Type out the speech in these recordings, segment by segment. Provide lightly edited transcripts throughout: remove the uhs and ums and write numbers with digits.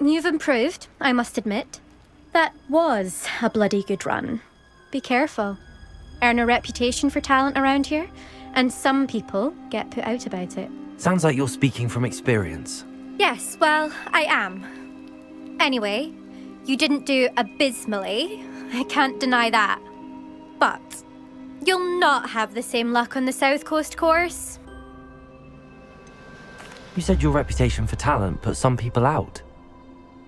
you've improved, I must admit. That was a bloody good run. Be careful. Earn a reputation for talent around here, and some people get put out about it. Sounds like you're speaking from experience. Yes, well, I am. Anyway, you didn't do abysmally. I can't deny that. But you'll not have the same luck on the South Coast course. You said your reputation for talent put some people out.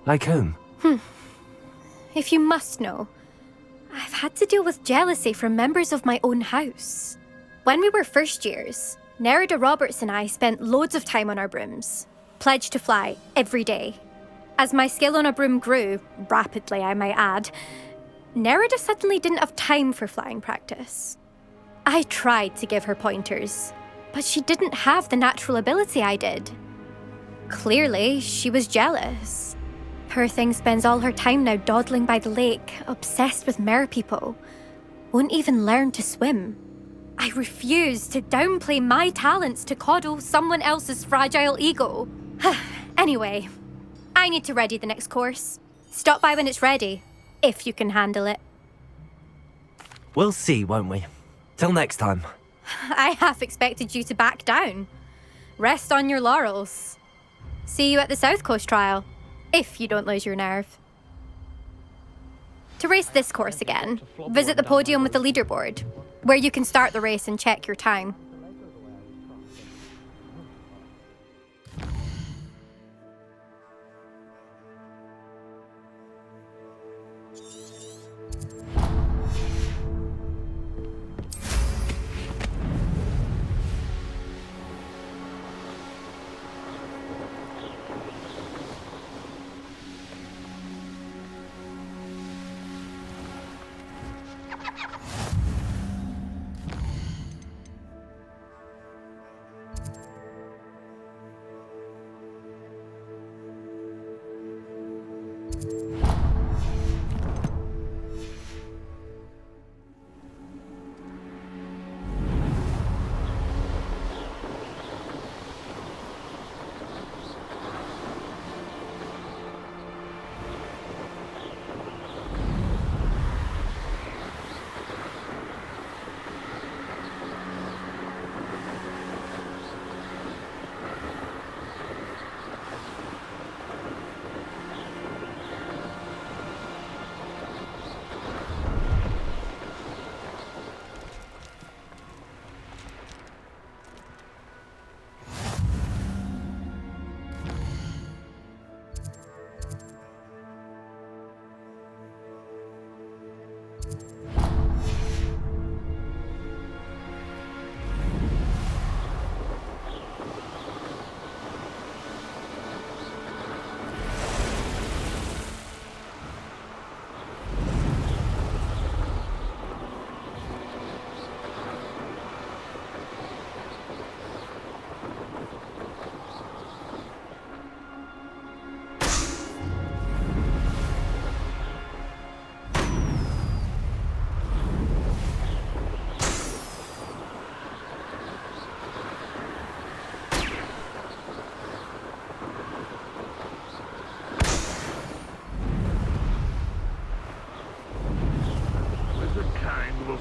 Like whom? If you must know, I've had to deal with jealousy from members of my own house. When we were first years, Nerida Roberts and I spent loads of time on our brooms, pledged to fly every day. As my skill on a broom grew, rapidly I might add, Nerida suddenly didn't have time for flying practice. I tried to give her pointers, but she didn't have the natural ability I did. Clearly, she was jealous. Poor thing spends all her time now dawdling by the lake, obsessed with merpeople. Won't even learn to swim. I refuse to downplay my talents to coddle someone else's fragile ego. Anyway, I need to ready the next course. Stop by when it's ready, if you can handle it. We'll see, won't we? Till next time. I half expected you to back down. Rest on your laurels. See you at the South Coast trial, if you don't lose your nerve. To race this course again, visit the podium with the leaderboard, where you can start the race and check your time.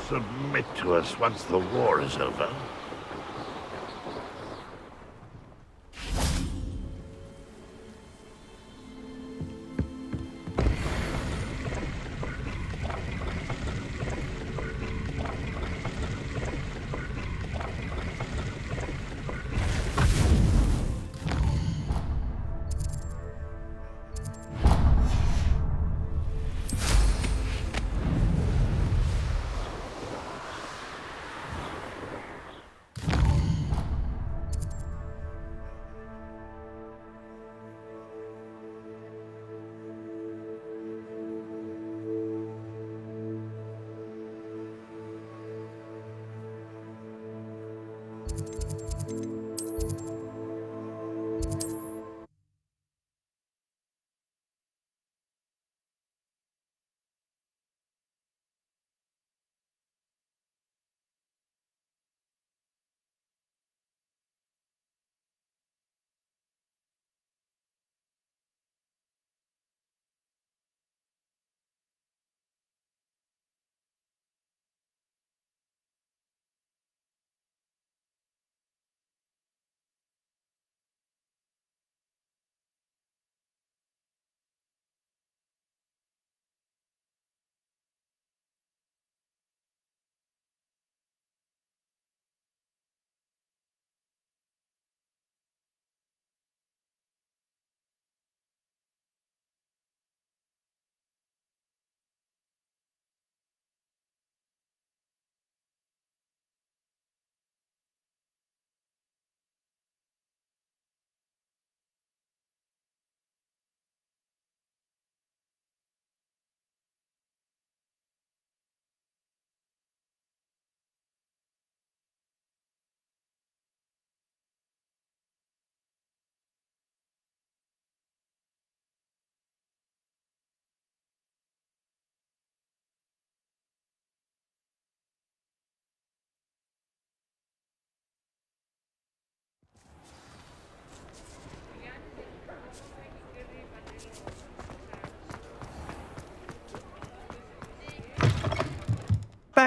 Submit to us once the war is over.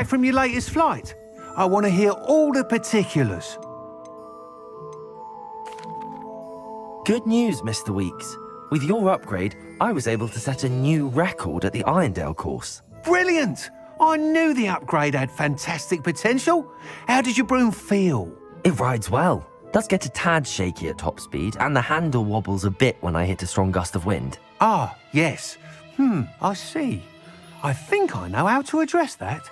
back from your latest flight? I want to hear all the particulars. Good news, Mr. Weeks. With your upgrade, I was able to set a new record at the Irondale course. Brilliant! I knew the upgrade had fantastic potential. How did your broom feel? It rides well. Does get a tad shaky at top speed, and the handle wobbles a bit when I hit a strong gust of wind. Ah, yes. I see. I think I know how to address that.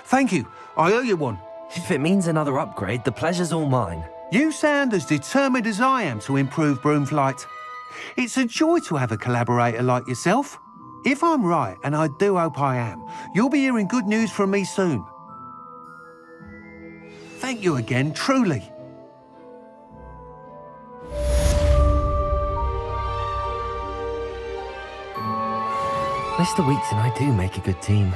Thank you. I owe you one. If it means another upgrade, the pleasure's all mine. You sound as determined as I am to improve broom flight. It's a joy to have a collaborator like yourself. If I'm right, and I do hope I am, you'll be hearing good news from me soon. Thank you again, truly. Mr. Weeks and I do make a good team.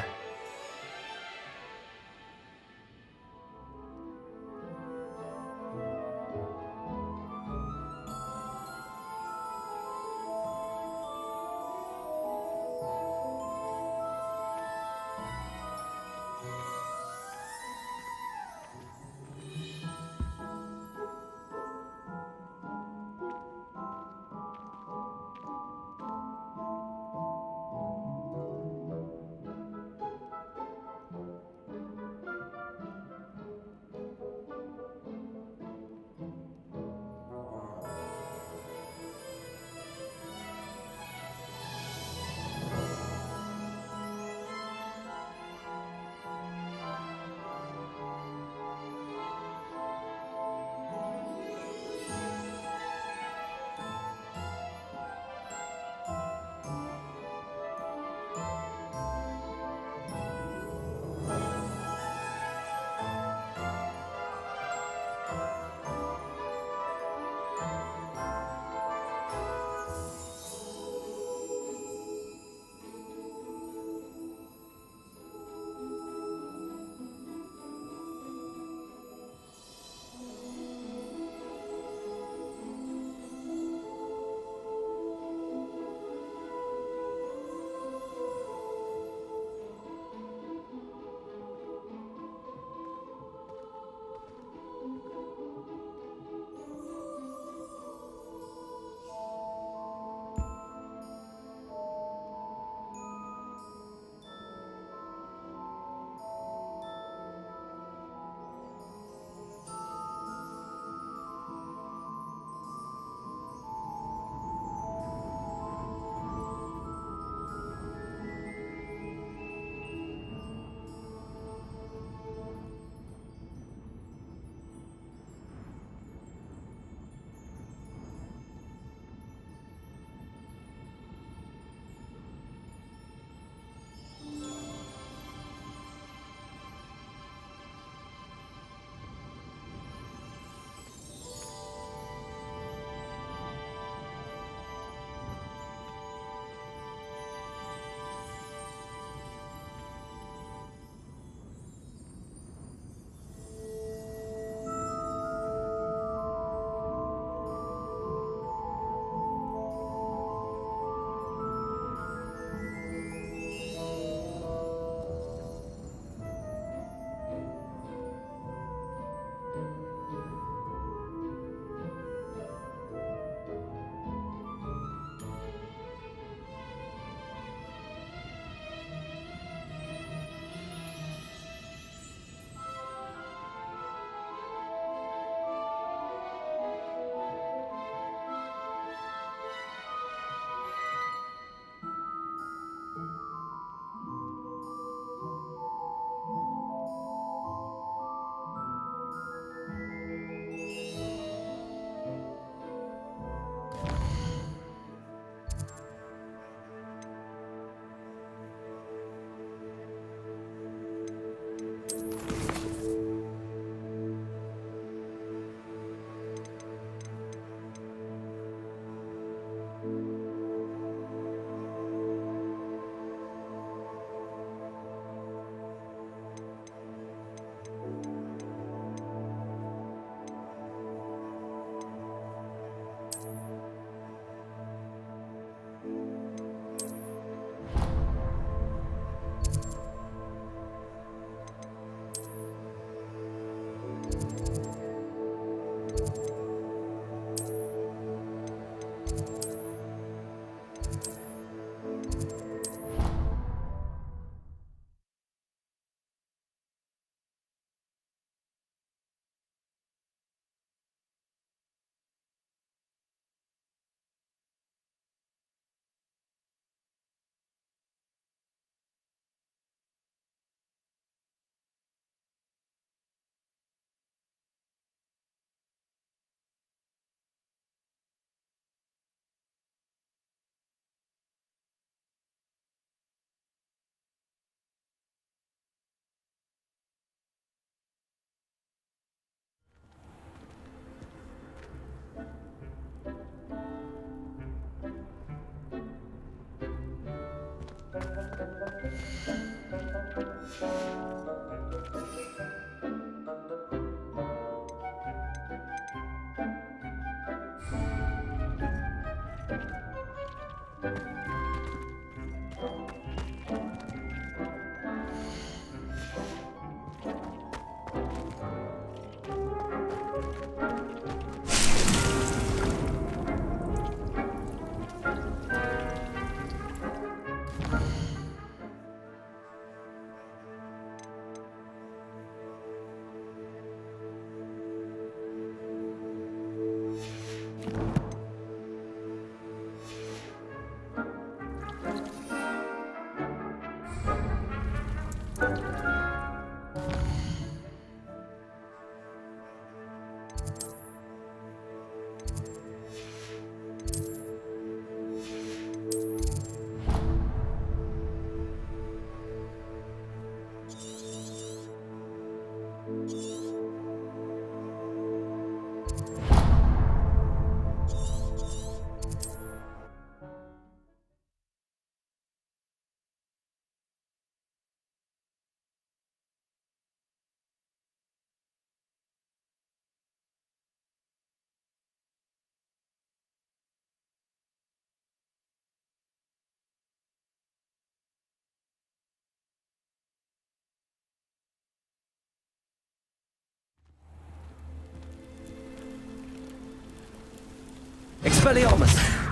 Expelliarmus!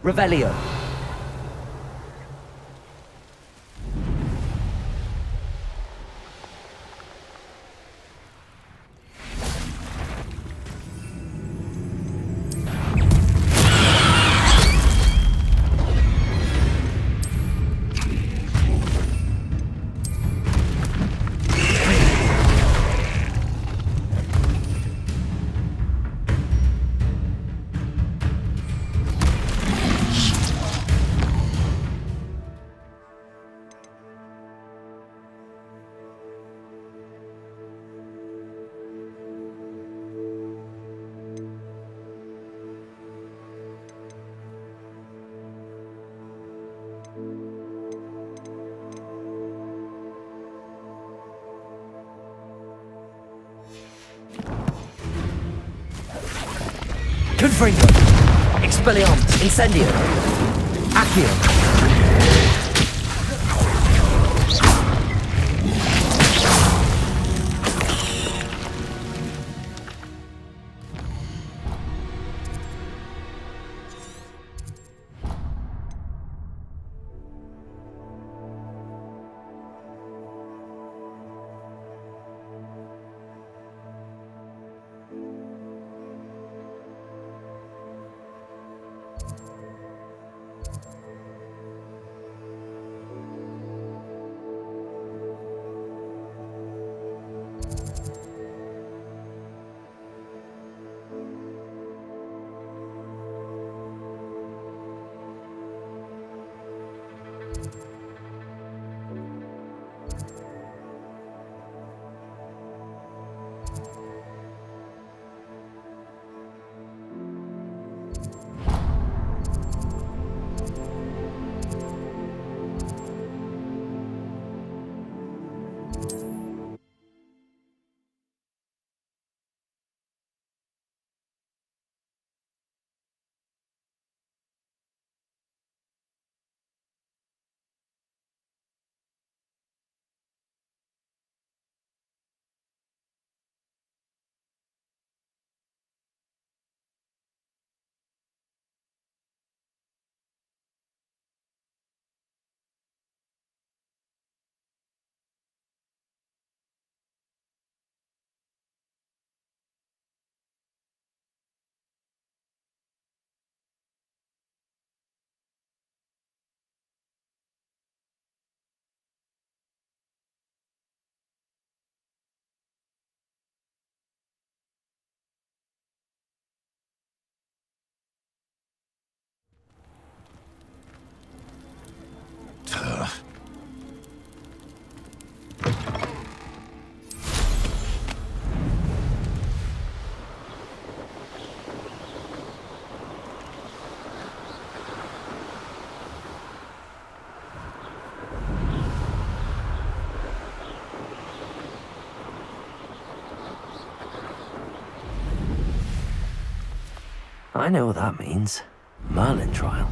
Revelio. Confringo. Expelliarmus. Incendio. Accio. I know what that means. Merlin trial.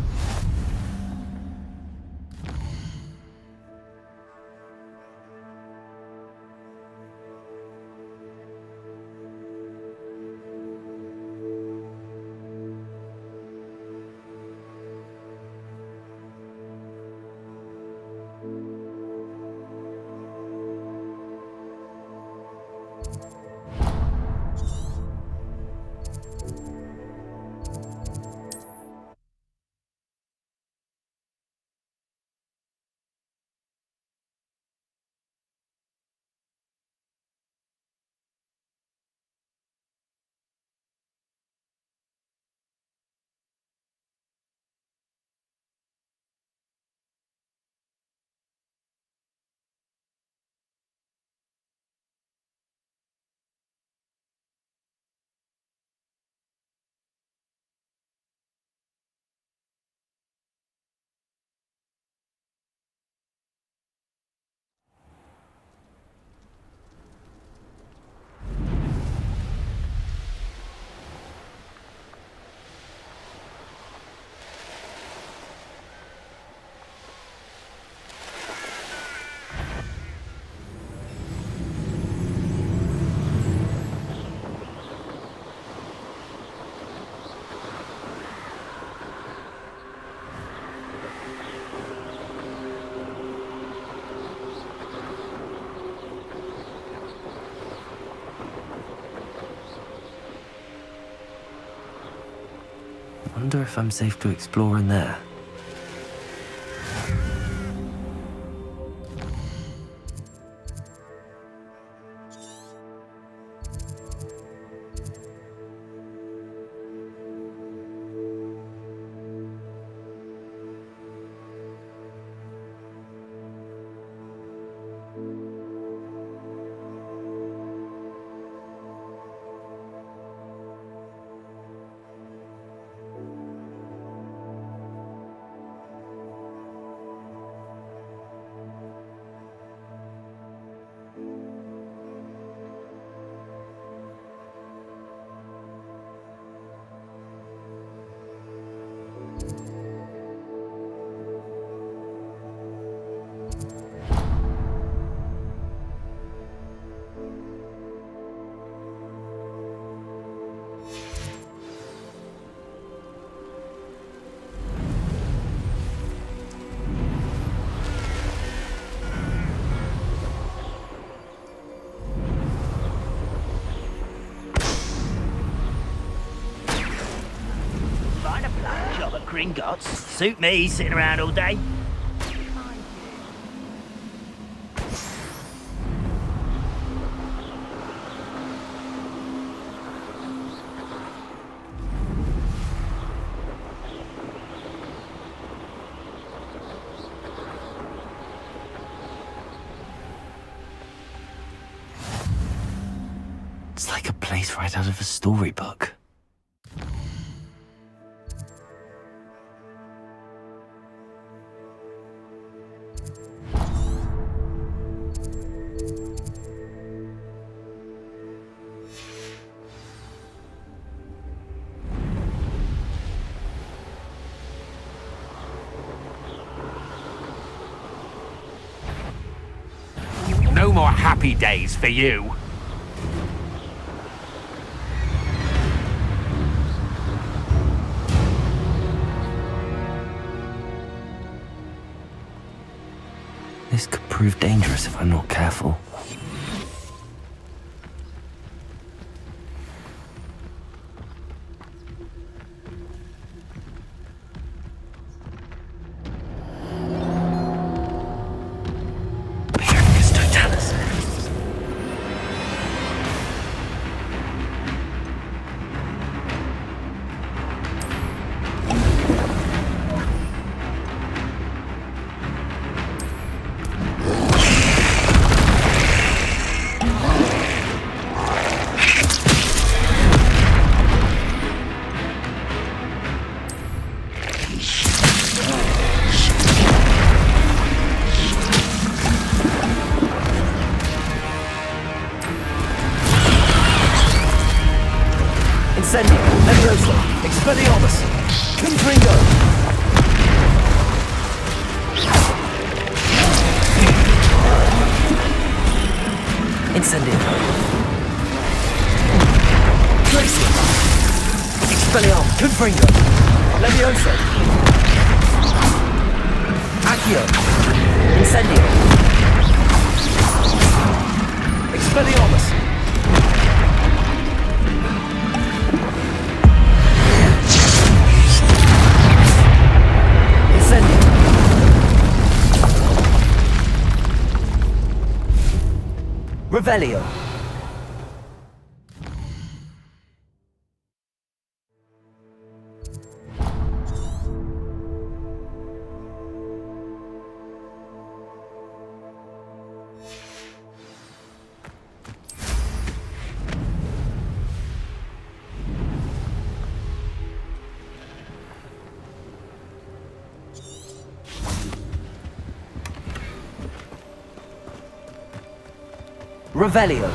Wonder if I'm safe to explore in there. Gringotts. Suit me, sitting around all day. It's like a place right out of a storybook. No more happy days for you. This could prove dangerous if I'm not careful. Incendio. Glacier. Expelliarmus. Confringo. Levioso. Accio. Incendio. Expelliarmus. Incendio. Revelio. Revelio.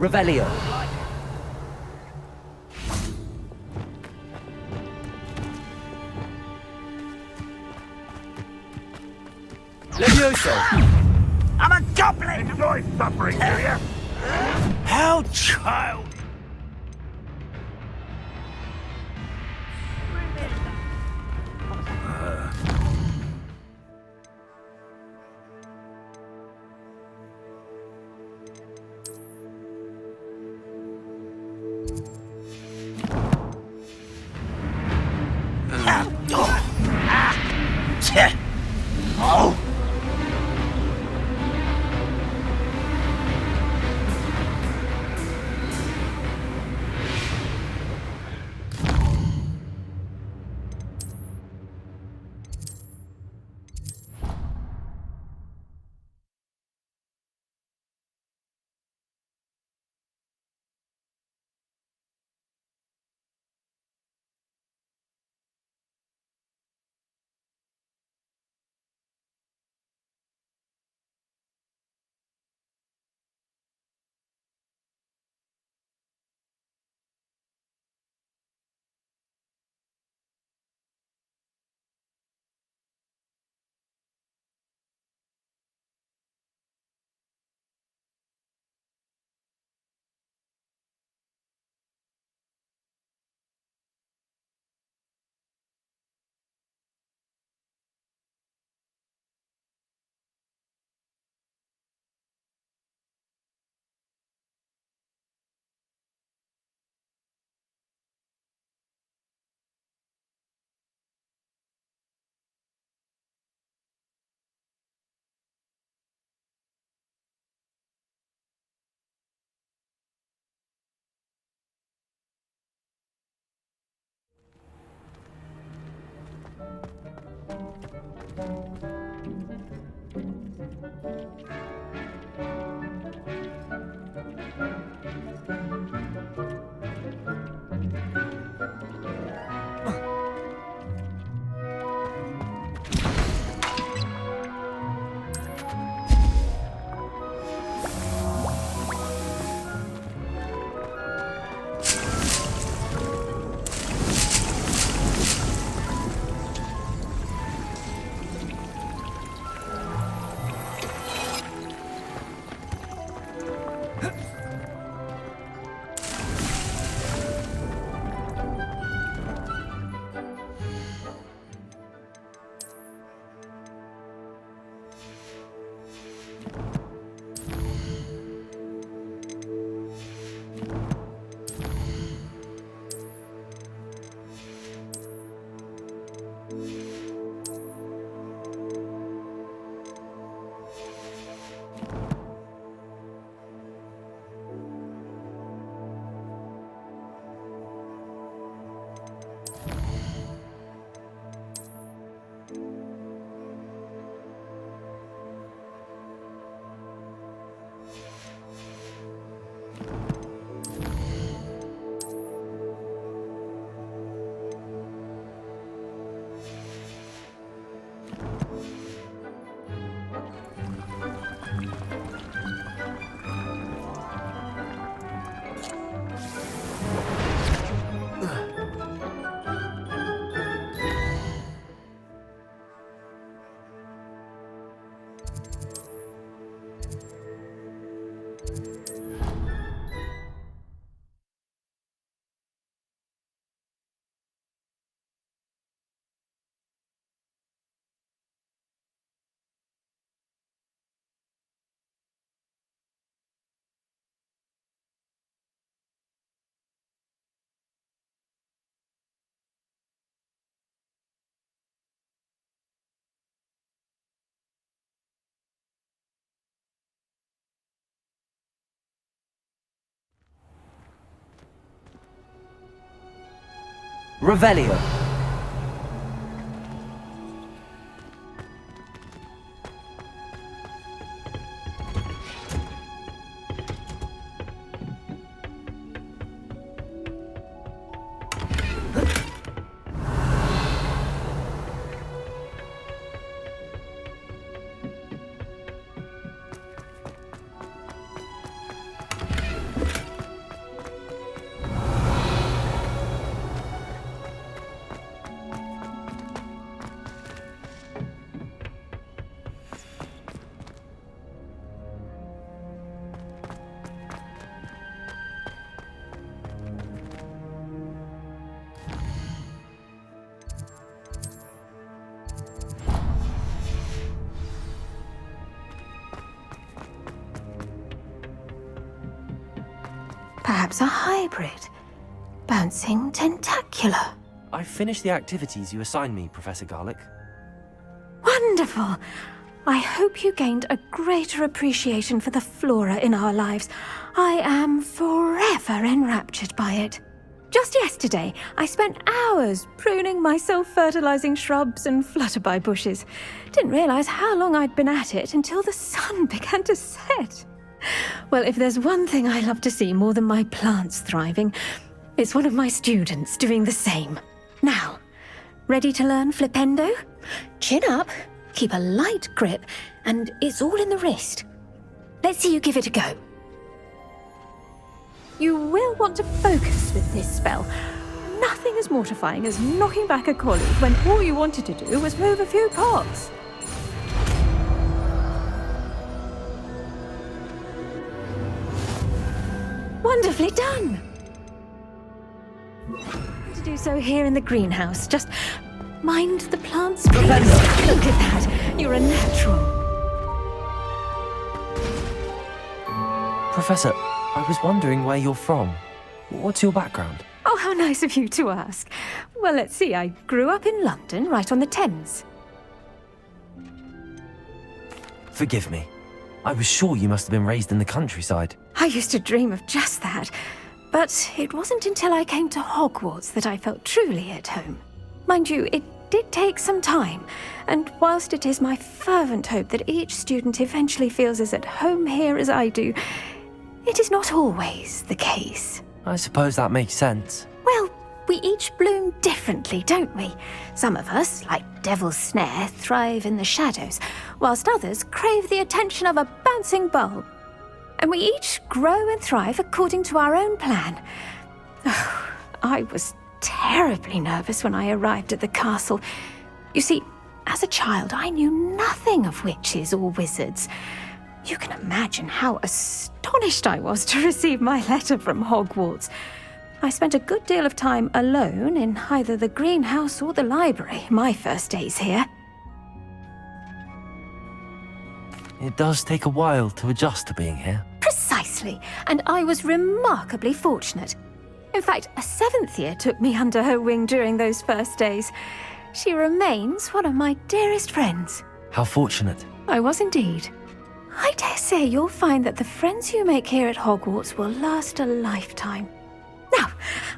Revelio. Levioso. I'm a goblin! Enjoy suffering, do you? How child! Oh! Revelio. Perhaps a hybrid. Bouncing tentacular. I've finished the activities you assigned me, Professor Garlick. Wonderful! I hope you gained a greater appreciation for the flora in our lives. I am forever enraptured by it. Just yesterday, I spent hours pruning my self-fertilizing shrubs and flutterby bushes. Didn't realize how long I'd been at it until the sun began to set. Well, if there's one thing I love to see more than my plants thriving, it's one of my students doing the same. Now, ready to learn flipendo? Chin up, keep a light grip, and it's all in the wrist. Let's see you give it a go. You will want to focus with this spell. Nothing as mortifying as knocking back a colleague when all you wanted to do was move a few pots. Wonderfully done! To do so here in the greenhouse, just mind the plants, please. Look at that, you're a natural. Professor, I was wondering where you're from. What's your background? Oh, how nice of you to ask. Well, let's see, I grew up in London, right on the Thames. Forgive me. I was sure you must have been raised in the countryside. I used to dream of just that. But it wasn't until I came to Hogwarts that I felt truly at home. Mind you, it did take some time, and whilst it is my fervent hope that each student eventually feels as at home here as I do, it is not always the case. I suppose that makes sense. Well, we each bloom differently, don't we? Some of us, like Devil's Snare, thrive in the shadows, whilst others crave the attention of a bouncing bulb. And we each grow and thrive according to our own plan. Oh, I was terribly nervous when I arrived at the castle. You see, as a child, I knew nothing of witches or wizards. You can imagine how astonished I was to receive my letter from Hogwarts. I spent a good deal of time alone in either the greenhouse or the library my first days here. It does take a while to adjust to being here. Precisely, and I was remarkably fortunate. In fact, a 7th year took me under her wing during those first days. She remains one of my dearest friends. How fortunate. I was indeed. I dare say you'll find that the friends you make here at Hogwarts will last a lifetime. Now,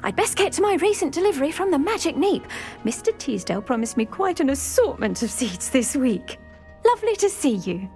I'd best get to my recent delivery from the Magic Neep. Mr. Teasdale promised me quite an assortment of seeds this week. Lovely to see you.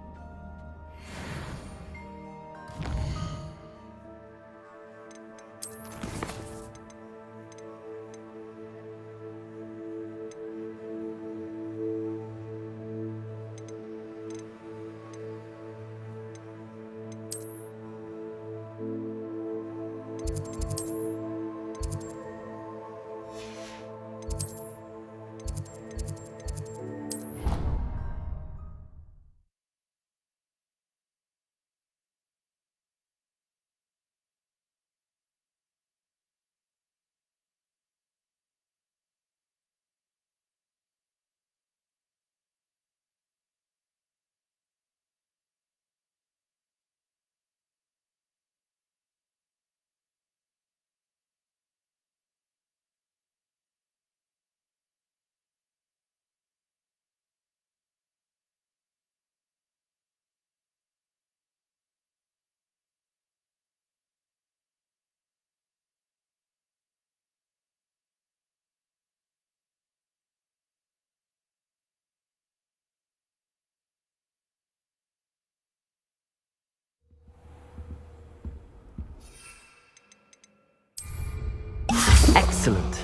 Excellent.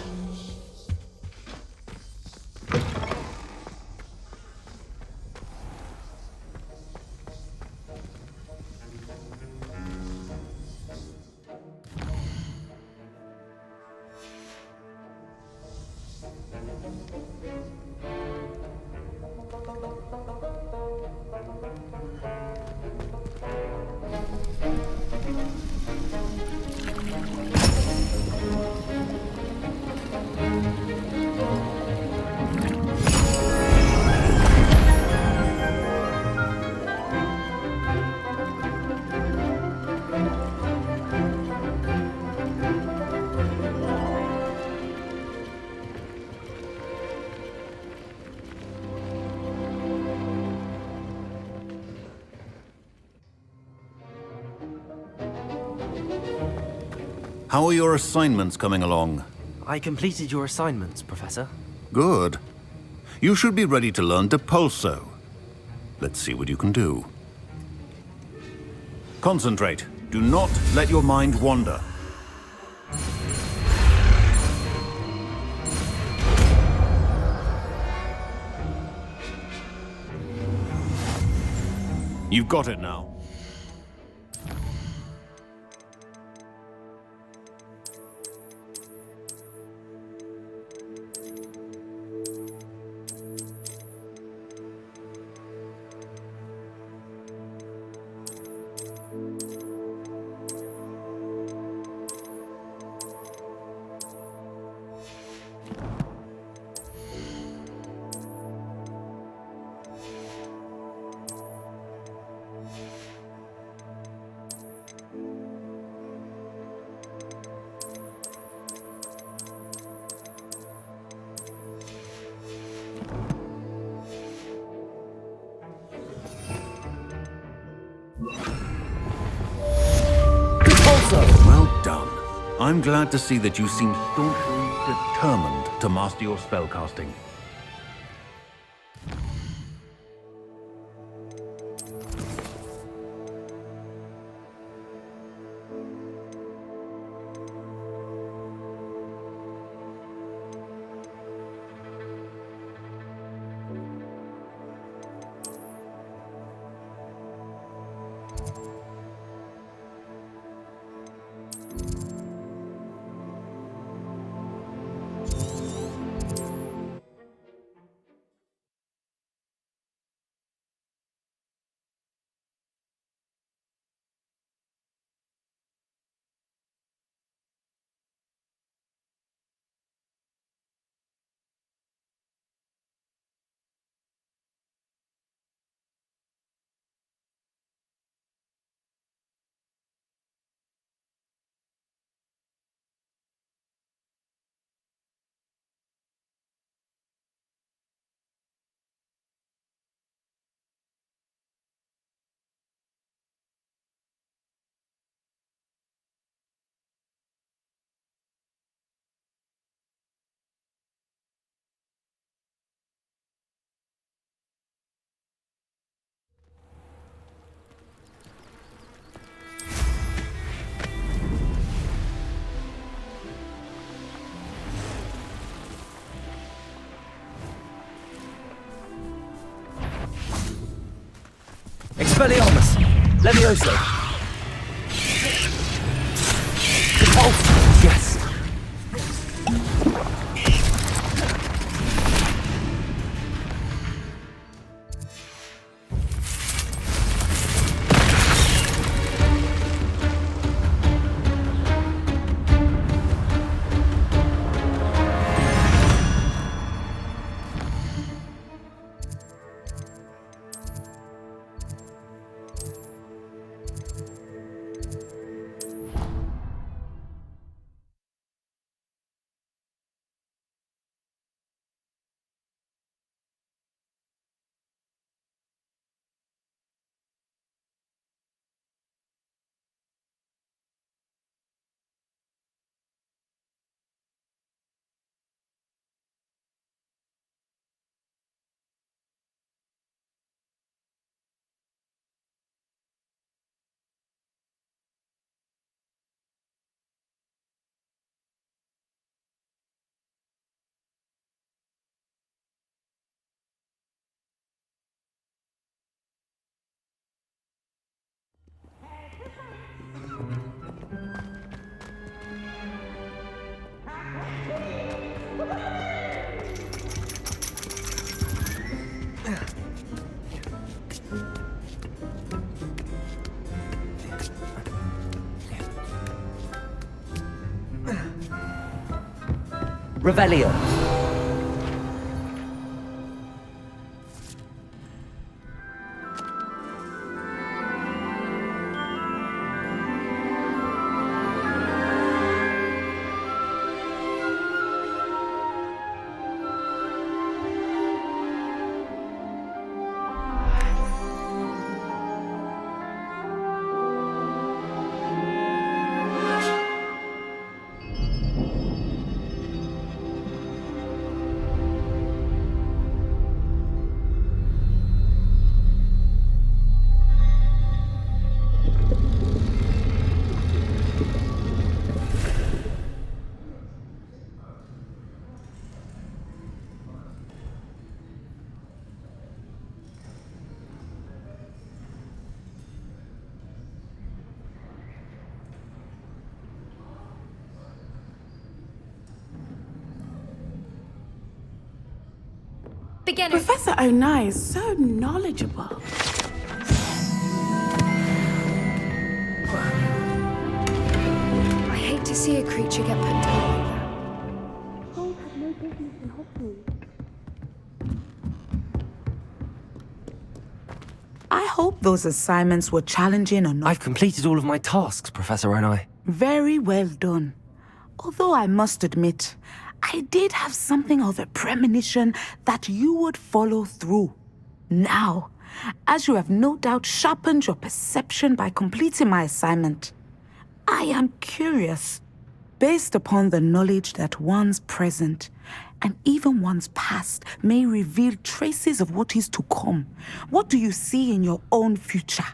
How are your assignments coming along? I completed your assignments, Professor. Good. You should be ready to learn Depulso. Let's see what you can do. Concentrate. Do not let your mind wander. You've got it now. Well done. I'm glad to see that you seem staunchly determined to master your spellcasting. Expelliarmus! Levioso! Depulso! Yes! Revelio. Beginner. Professor Onai is so knowledgeable. I hate to see a creature get put down like that. I hope those assignments were challenging or not. I've completed all of my tasks, Professor Onai. Very well done. Although I must admit, I did have something of a premonition that you would follow through. Now, as you have no doubt sharpened your perception by completing my assignment, I am curious, based upon the knowledge that one's present and even one's past may reveal traces of what is to come. What do you see in your own future?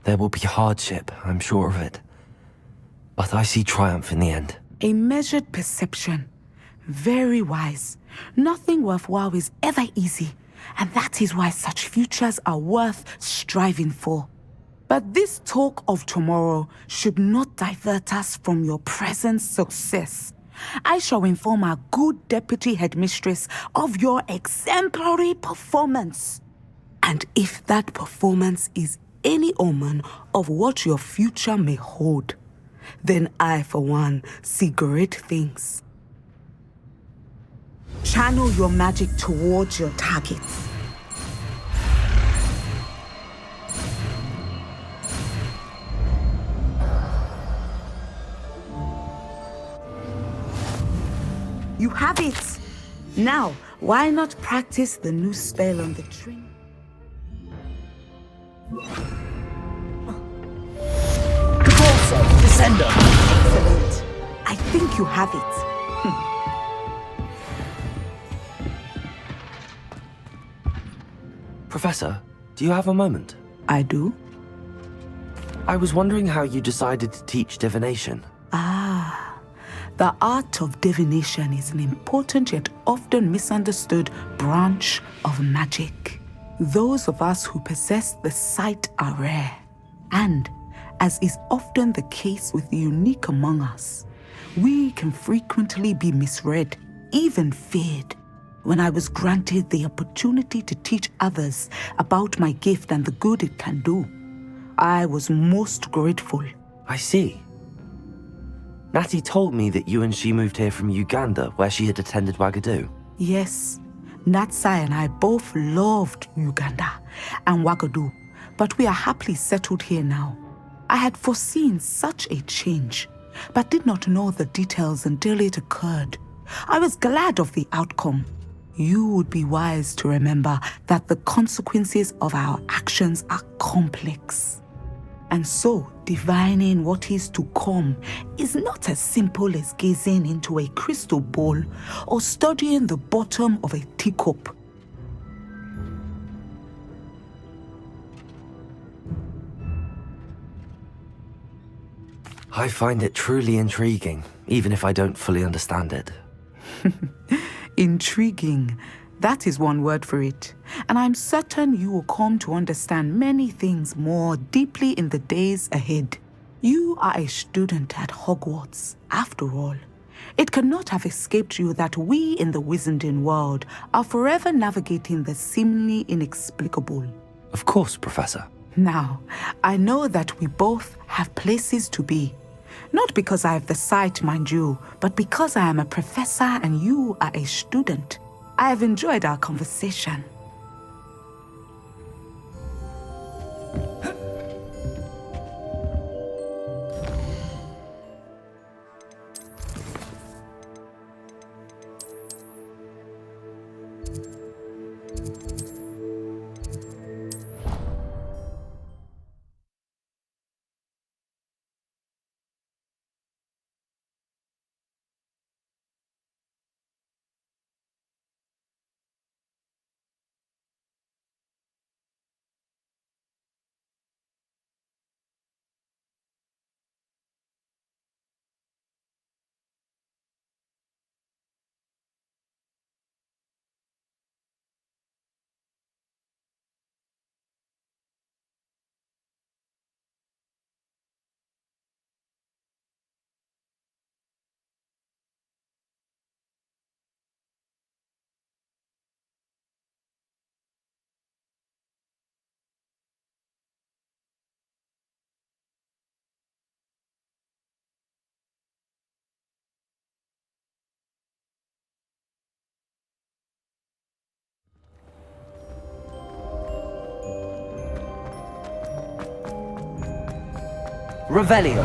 There will be hardship, I'm sure of it. But I see triumph in the end. A measured perception. Very wise. Nothing worthwhile is ever easy, and that is why such futures are worth striving for. But this talk of tomorrow should not divert us from your present success. I shall inform our good deputy headmistress of your exemplary performance. And if that performance is any omen of what your future may hold, then I, for one, see great things. Channel your magic towards your targets. You have it! Now, why not practice the new spell on the tree? Descender. Excellent. I think you have it. Professor, do you have a moment? I do? I was wondering how you decided to teach divination. The art of divination is an important yet often misunderstood branch of magic. Those of us who possess the sight are rare, and, as is often the case with the unique among us, we can frequently be misread, even feared. When I was granted the opportunity to teach others about my gift and the good it can do, I was most grateful. I see. Natty told me that you and she moved here from Uganda, where she had attended Wagadu. Yes, Natsai and I both loved Uganda and Wagadu, but we are happily settled here now. I had foreseen such a change, but did not know the details until it occurred. I was glad of the outcome. You would be wise to remember that the consequences of our actions are complex. And so, divining what is to come is not as simple as gazing into a crystal ball or studying the bottom of a teacup. I find it truly intriguing, even if I don't fully understand it. Intriguing. That is one word for it. And I'm certain you will come to understand many things more deeply in the days ahead. You are a student at Hogwarts, after all. It cannot have escaped you that we in the Wizarding world are forever navigating the seemingly inexplicable. Of course, Professor. Now, I know that we both have places to be. Not because I have the sight, mind you, but because I am a professor and you are a student. I have enjoyed our conversation. Revelio.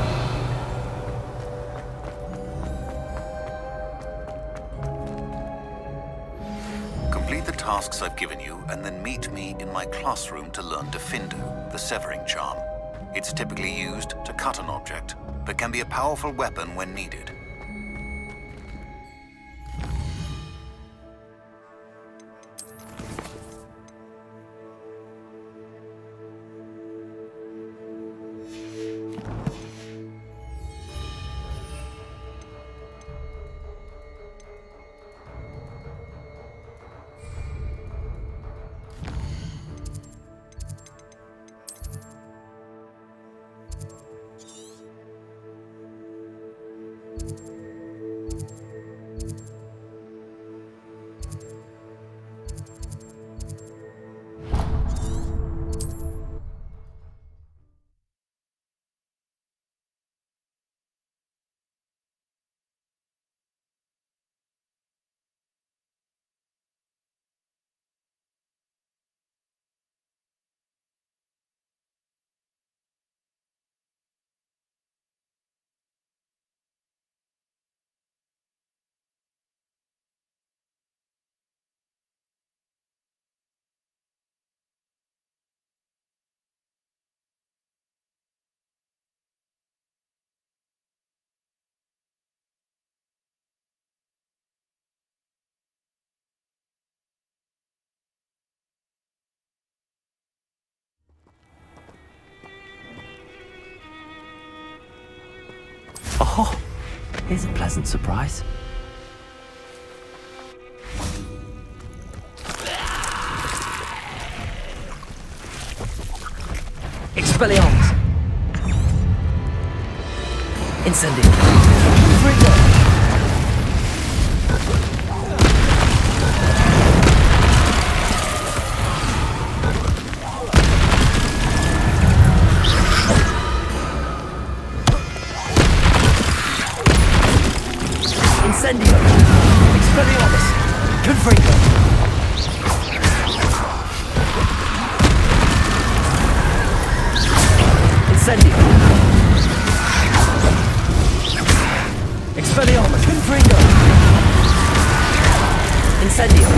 Complete the tasks I've given you, and then meet me in my classroom to learn Defindo, the severing charm. It's typically used to cut an object, but can be a powerful weapon when needed. Oh, here's a pleasant surprise. Expelliarmus! Incendio! Frigo! Incendio! Expelliarmus! Confringo! Incendio! Expelliarmus! Confringo! Incendio!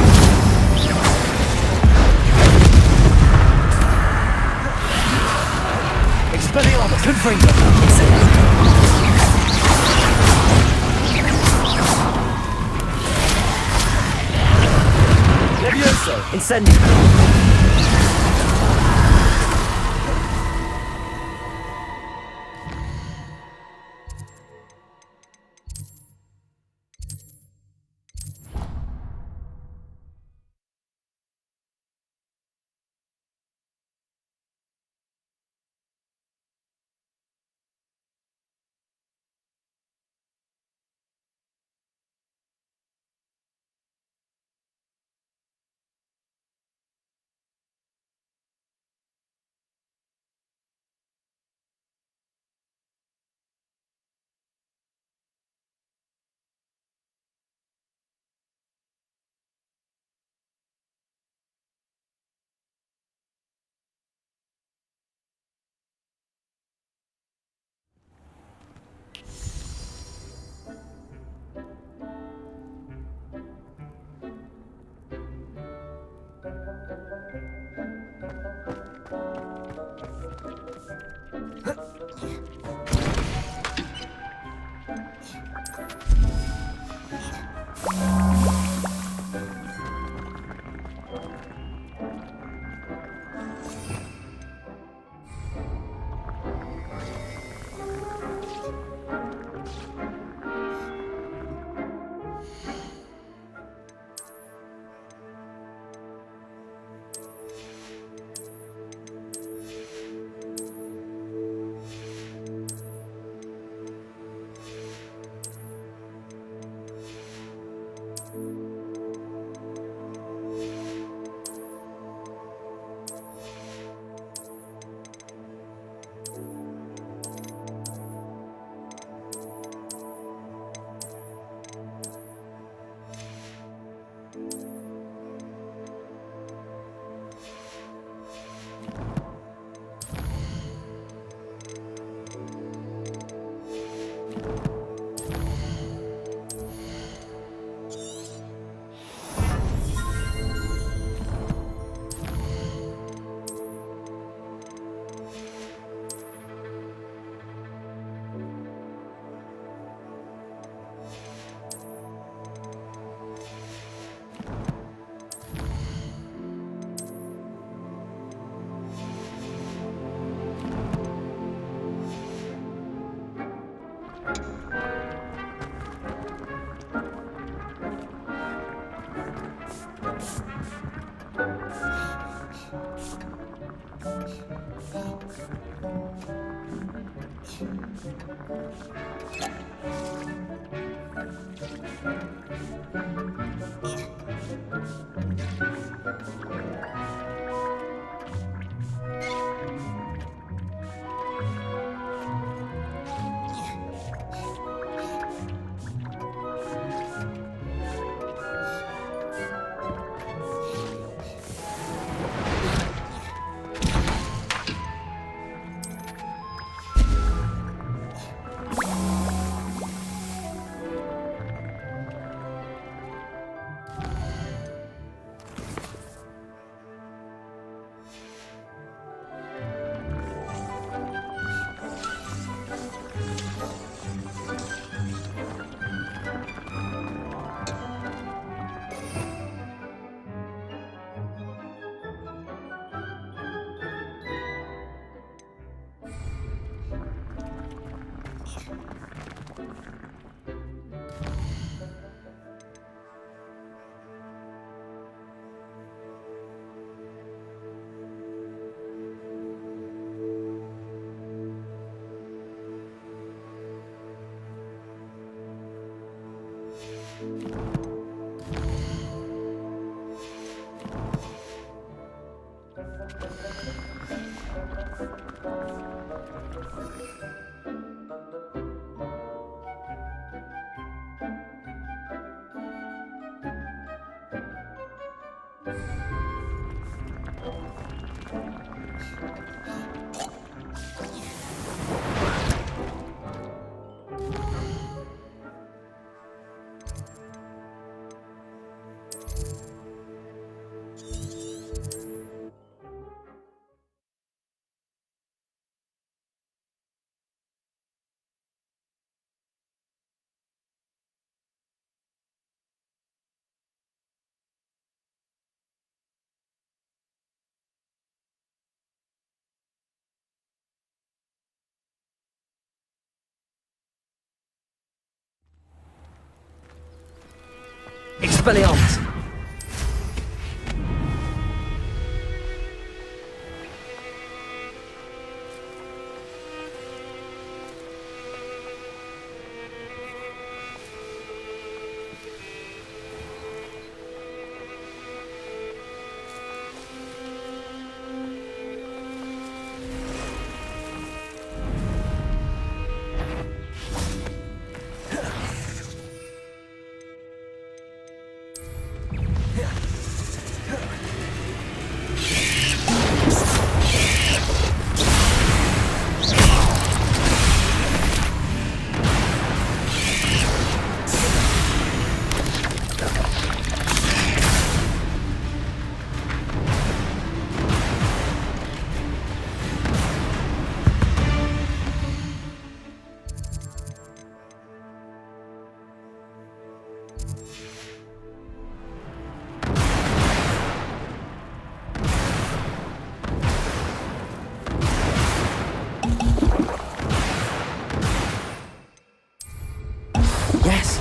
Expelliarmus! Confringo! Incendio! Levioso! Incendio! Expelliarmus! Yes!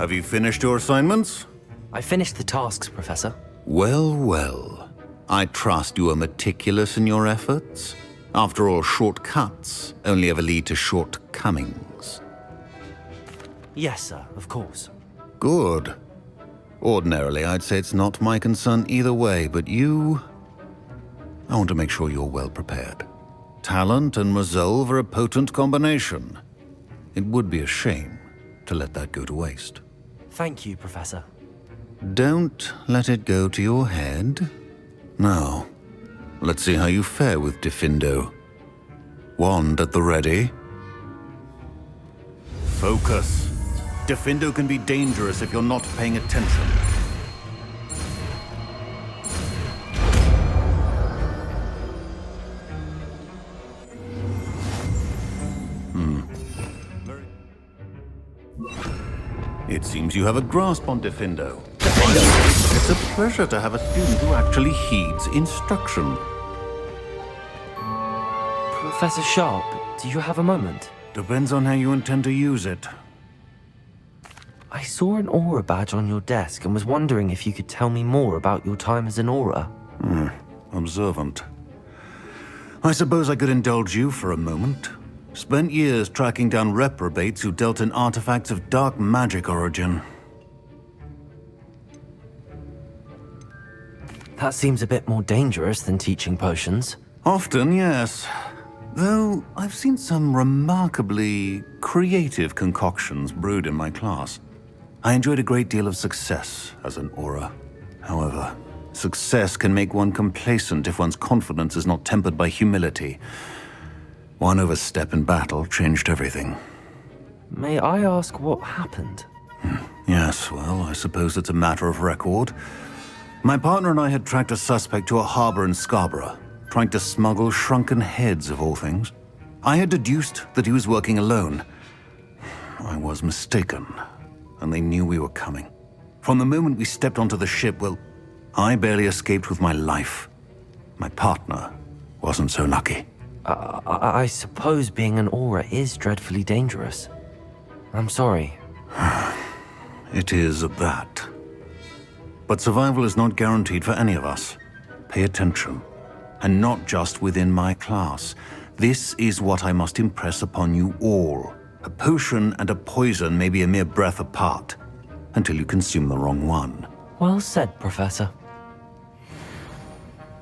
Have you finished your assignments? I finished the tasks, Professor. Well, well. I trust you are meticulous in your efforts. After all, shortcuts only ever lead to shortcomings. Yes, sir, of course. Good. Ordinarily, I'd say it's not my concern either way, but you... I want to make sure you're well prepared. Talent and resolve are a potent combination. It would be a shame to let that go to waste. Thank you, Professor. Don't let it go to your head. Now, let's see how you fare with Diffindo. Wand at the ready. Focus. Diffindo can be dangerous if you're not paying attention. It seems you have a grasp on Diffindo. It's a pleasure to have a student who actually heeds instruction. Professor Sharp, do you have a moment? Depends on how you intend to use it. I saw an aura badge on your desk and was wondering if you could tell me more about your time as an aura. Observant. I suppose I could indulge you for a moment. Spent years tracking down reprobates who dealt in artifacts of dark magic origin. That seems a bit more dangerous than teaching potions. Often, yes. Though I've seen some remarkably creative concoctions brewed in my class. I enjoyed a great deal of success as an aura. However, success can make one complacent if one's confidence is not tempered by humility. One overstep in battle changed everything. May I ask what happened? Yes, well, I suppose it's a matter of record. My partner and I had tracked a suspect to a harbor in Scarborough, trying to smuggle shrunken heads of all things. I had deduced that he was working alone. I was mistaken, and they knew we were coming. From the moment we stepped onto the ship, well, I barely escaped with my life. My partner wasn't so lucky. I suppose being an aura is dreadfully dangerous. I'm sorry. It is at that. But survival is not guaranteed for any of us. Pay attention. And not just within my class. This is what I must impress upon you all. A potion and a poison may be a mere breath apart, until you consume the wrong one. Well said, Professor.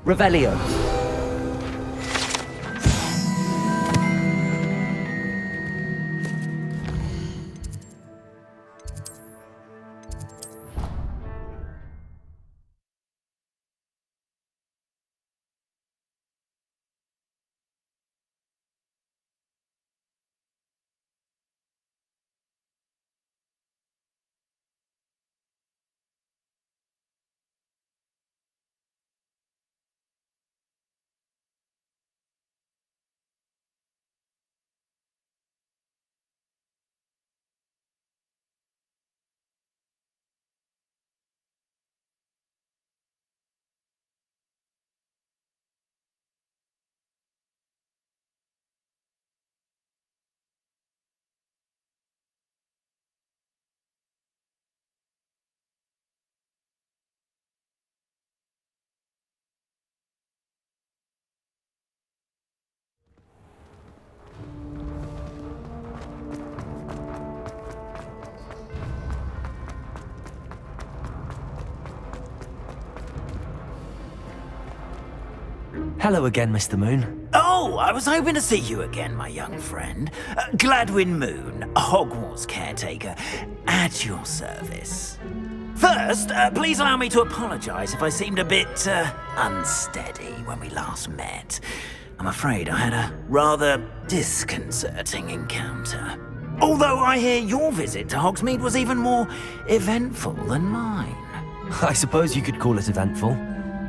Revelio. Hello again, Mr. Moon. Oh, I was hoping to see you again, my young friend. Gladwin Moon, Hogwarts caretaker, at your service. First, please allow me to apologize if I seemed a bit, unsteady when we last met. I'm afraid I had a rather disconcerting encounter. Although I hear your visit to Hogsmeade was even more eventful than mine. I suppose you could call it eventful.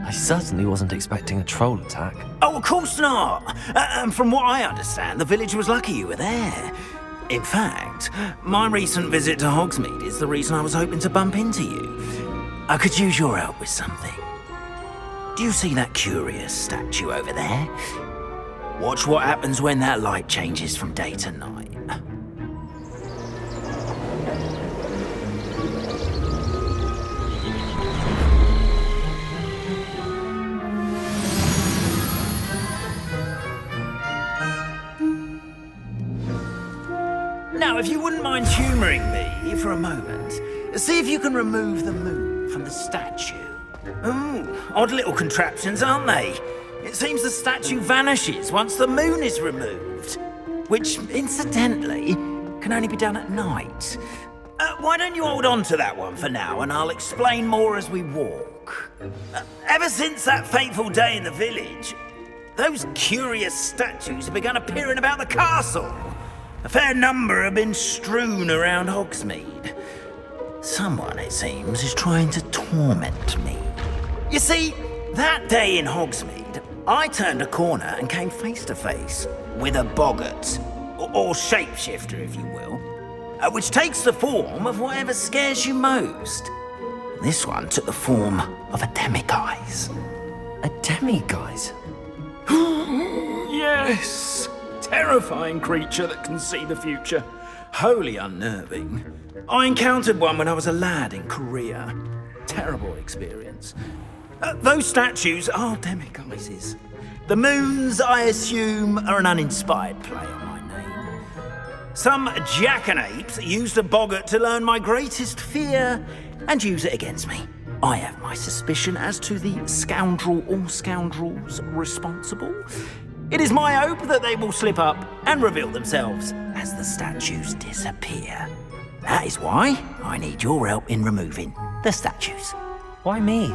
I certainly wasn't expecting a troll attack. Oh, of course not! From what I understand, the village was lucky you were there. In fact, my recent visit to Hogsmeade is the reason I was hoping to bump into you. I could use your help with something. Do you see that curious statue over there? Watch what happens when that light changes from day to night. Now, if you wouldn't mind humouring me for a moment, see if you can remove the moon from the statue. Ooh, odd little contraptions, aren't they? It seems the statue vanishes once the moon is removed, which, incidentally, can only be done at night. Why don't you hold on to that one for now, and I'll explain more as we walk. Ever since that fateful day in the village, those curious statues have begun appearing about the castle. A fair number have been strewn around Hogsmeade. Someone, it seems, is trying to torment me. You see, that day in Hogsmeade, I turned a corner and came face to face with a boggart, or shapeshifter, if you will, which takes the form of whatever scares you most. This one took the form of a demiguise. A demiguise? Yes! Terrifying creature that can see the future. Wholly unnerving. I encountered one when I was a lad in Korea. Terrible experience. Those statues are demiguises. The moons, I assume, are an uninspired play on my name. Some jackanapes used a boggart to learn my greatest fear and use it against me. I have my suspicion as to the scoundrel or scoundrels responsible. It is my hope that they will slip up and reveal themselves as the statues disappear. That is why I need your help in removing the statues. Why me?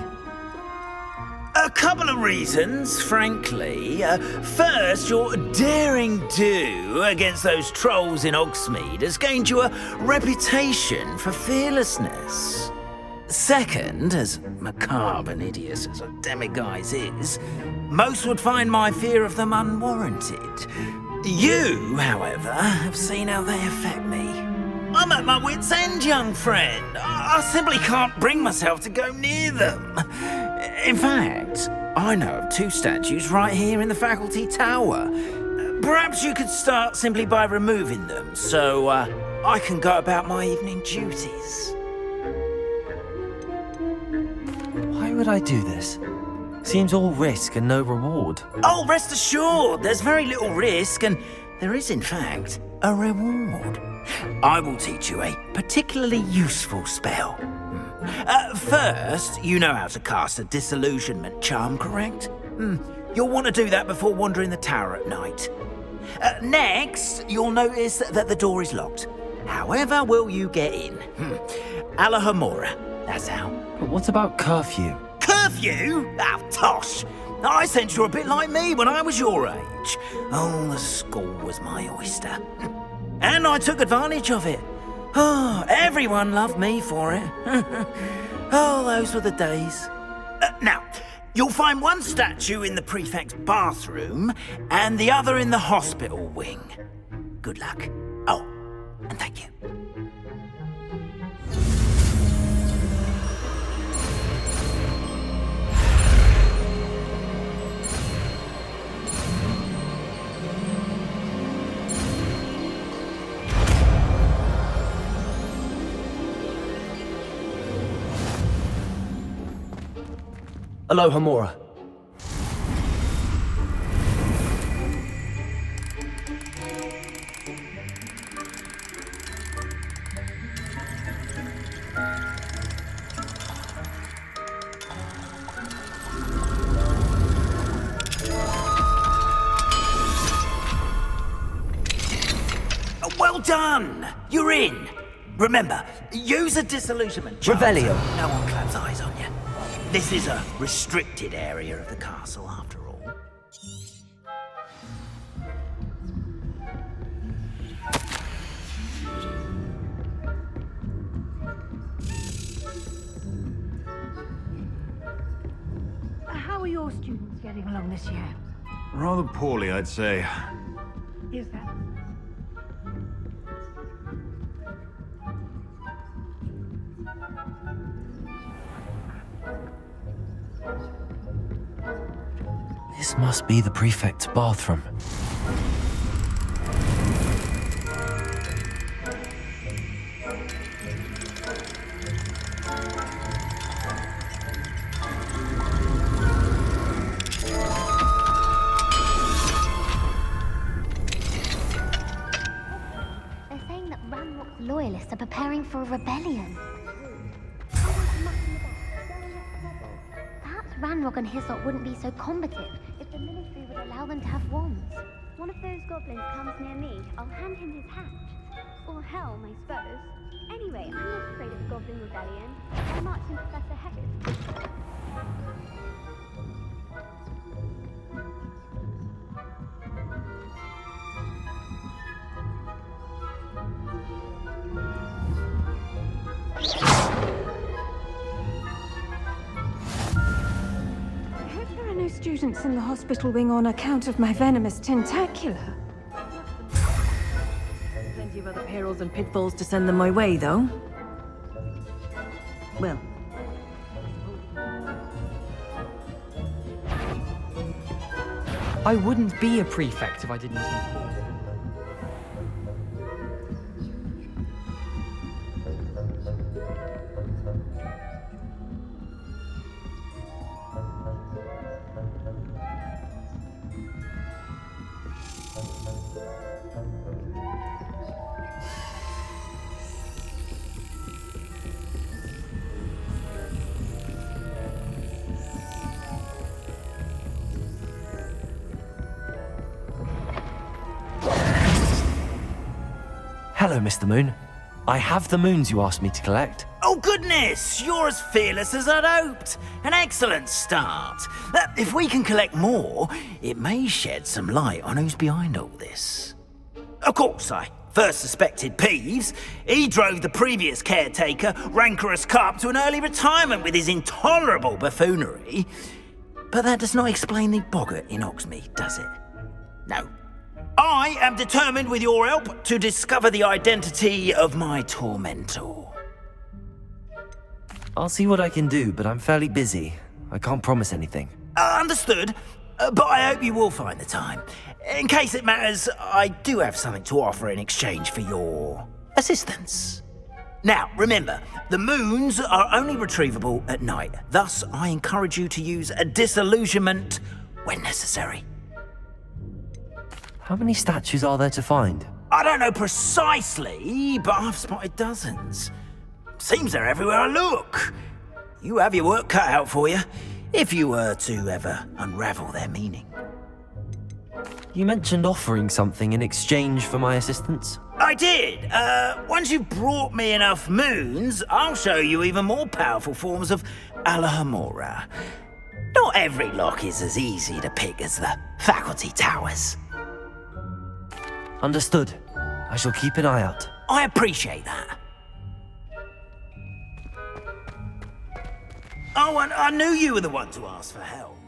A couple of reasons, frankly. First, your daring do against those trolls in Hogsmeade has gained you a reputation for fearlessness. Second, as macabre and hideous as a demiguise is, most would find my fear of them unwarranted. You, however, have seen how they affect me. I'm at my wit's end, young friend. I simply can't bring myself to go near them. In fact, I know of two statues right here in the faculty tower. Perhaps you could start simply by removing them, so I can go about my evening duties. Why would I do this? Seems all risk and no reward. Oh, rest assured, there's very little risk, and there is, in fact, a reward. I will teach you a particularly useful spell. First, you know how to cast a disillusionment charm, correct? You'll want to do that before wandering the tower at night. Next, you'll notice that the door is locked. However will you get in? Alahomora, that's how. But what about curfew? Curfew? Oh, tosh! I sense you're a bit like me when I was your age. Oh, the school was my oyster. And I took advantage of it. Oh, everyone loved me for it. Oh, those were the days. Now, you'll find one statue in the prefect's bathroom and the other in the hospital wing. Good luck. Oh, and thank you. Alohomora. Well done! You're in. Remember, use a disillusionment charm. Revelio. No one claps eyes on you. This is a restricted area of the castle, after all. How are your students getting along this year? Rather poorly, I'd say. Is that... This must be the prefect's bathroom. They're saying that Ranrock's loyalists are preparing for a rebellion. Ranrock and Hislop wouldn't be so combative if the Ministry would allow them to have wands. One of those goblins comes near me, I'll hand him his hat. Or helm, I suppose. Anyway, I'm not afraid of a goblin rebellion. I'll march in Professor Hector's. I hope there are no students in the hospital wing on account of my venomous tentacula. Plenty of other perils and pitfalls to send them my way, though. Well. I wouldn't be a prefect if I didn't inform. Hello, Mr. Moon. I have the moons you asked me to collect. Oh, goodness! You're as fearless as I'd hoped. An excellent start. If we can collect more, it may shed some light on who's behind all this. Of course, I first suspected Peeves. He drove the previous caretaker, Rancorous Carp, to an early retirement with his intolerable buffoonery. But that does not explain the boggart in Oxmead, does it? No. I am determined, with your help, to discover the identity of my tormentor. I'll see what I can do, but I'm fairly busy. I can't promise anything. Understood, but I hope you will find the time. In case it matters, I do have something to offer in exchange for your assistance. Now, remember, the moons are only retrievable at night. Thus, I encourage you to use a disillusionment when necessary. How many statues are there to find? I don't know precisely, but I've spotted dozens. Seems they're everywhere I look. You have your work cut out for you, if you were to ever unravel their meaning. You mentioned offering something in exchange for my assistance? I did. Once you've brought me enough moons, I'll show you even more powerful forms of Alahamora. Not every lock is as easy to pick as the faculty towers. Understood. I shall keep an eye out. I appreciate that. Oh, and I knew you were the one to ask for help.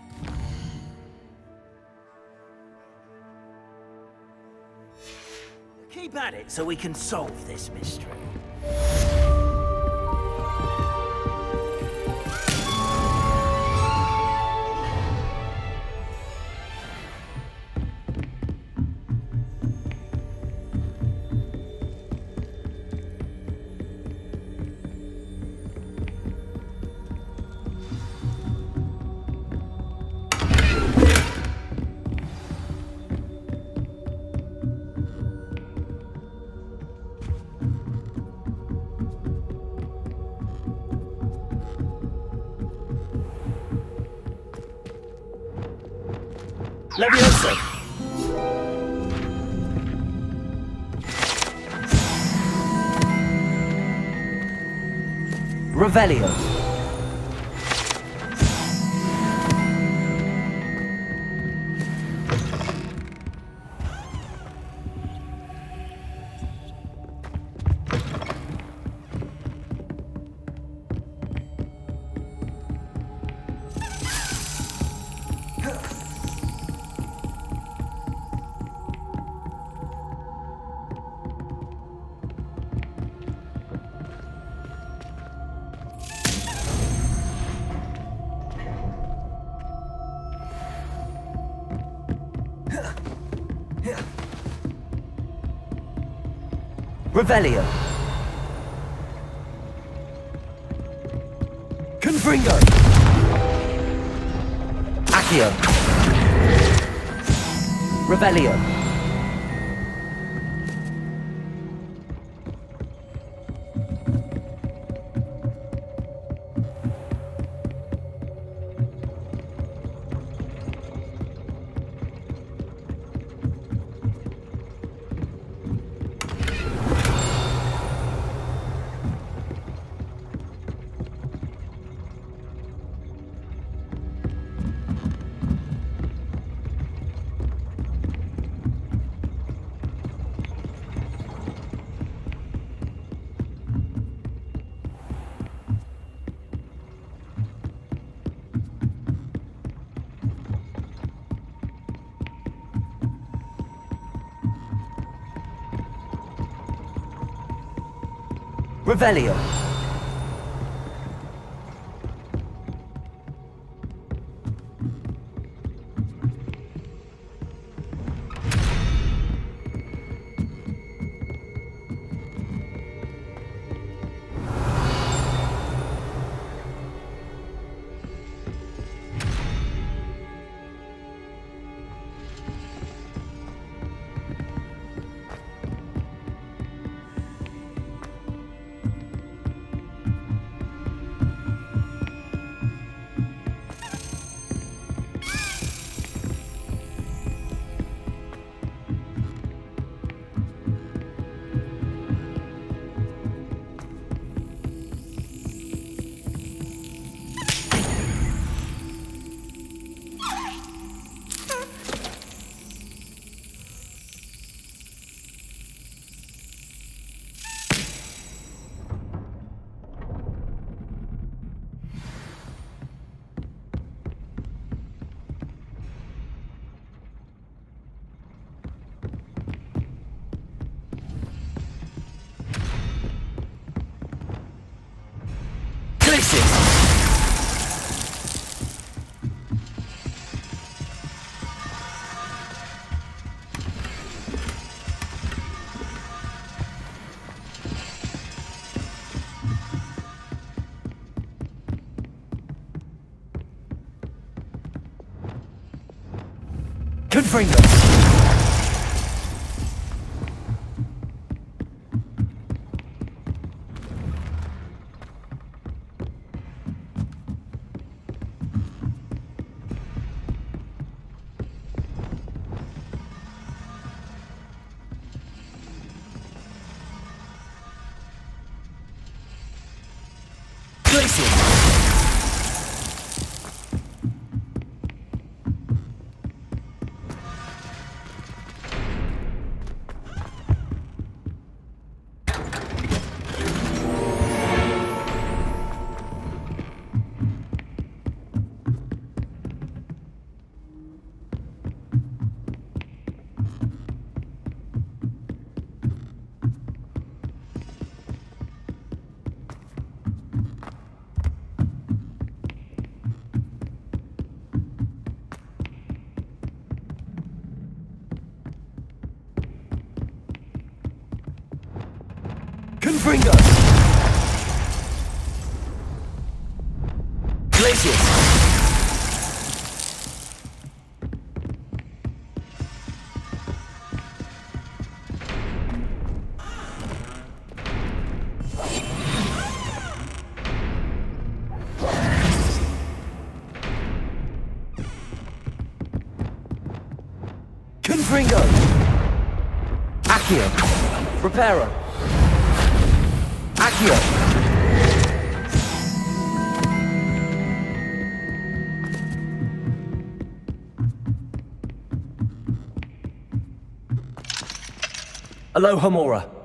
Keep at it so we can solve this mystery. Leviosa! Revelio. Revelio. Confringo. Accio. Revelio. Revelio. Confringo. Confringo! Glacius! Confringo! Accio! Reparo! Accio! Aloha Mora.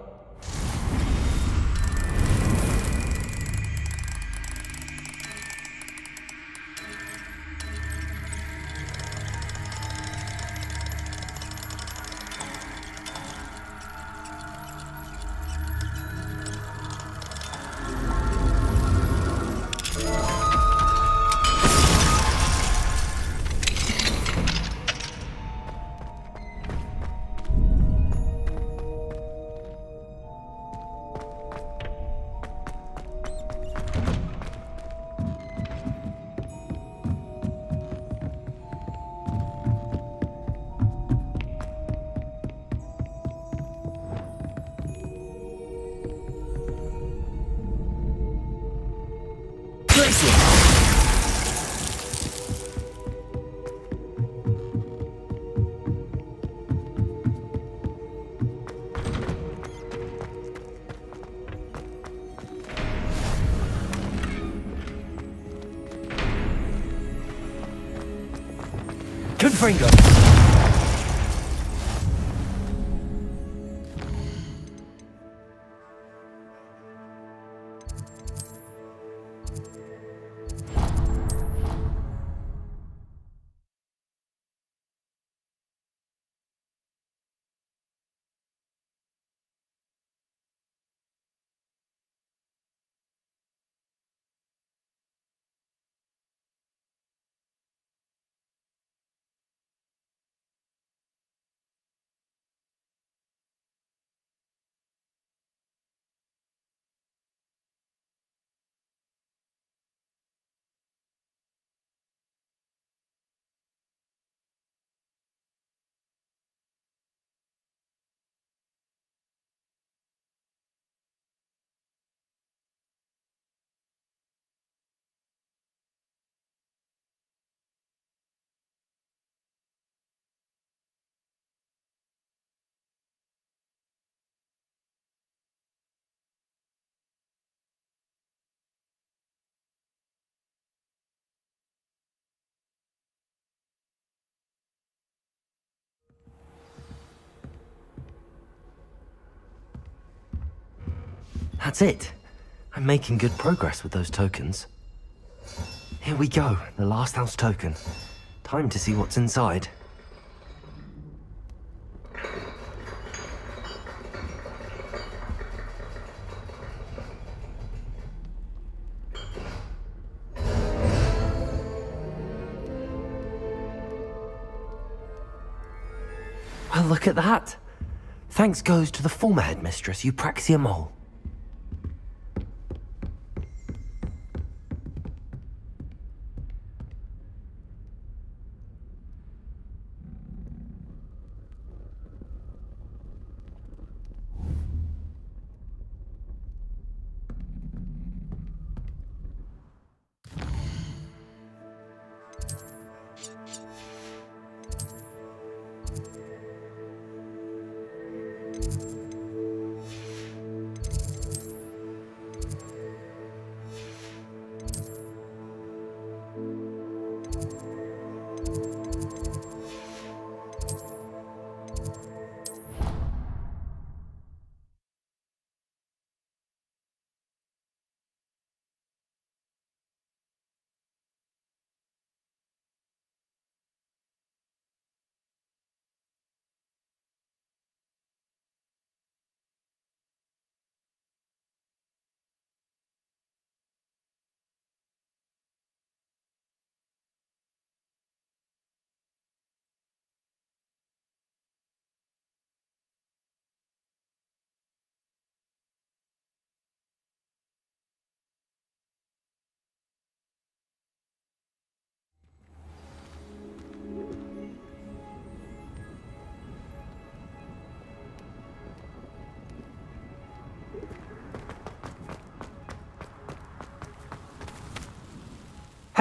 Confringo! That's it. I'm making good progress with those tokens. Here we go, the last house token. Time to see what's inside. Well, look at that. Thanks goes to the former headmistress, Eupraxia Mole.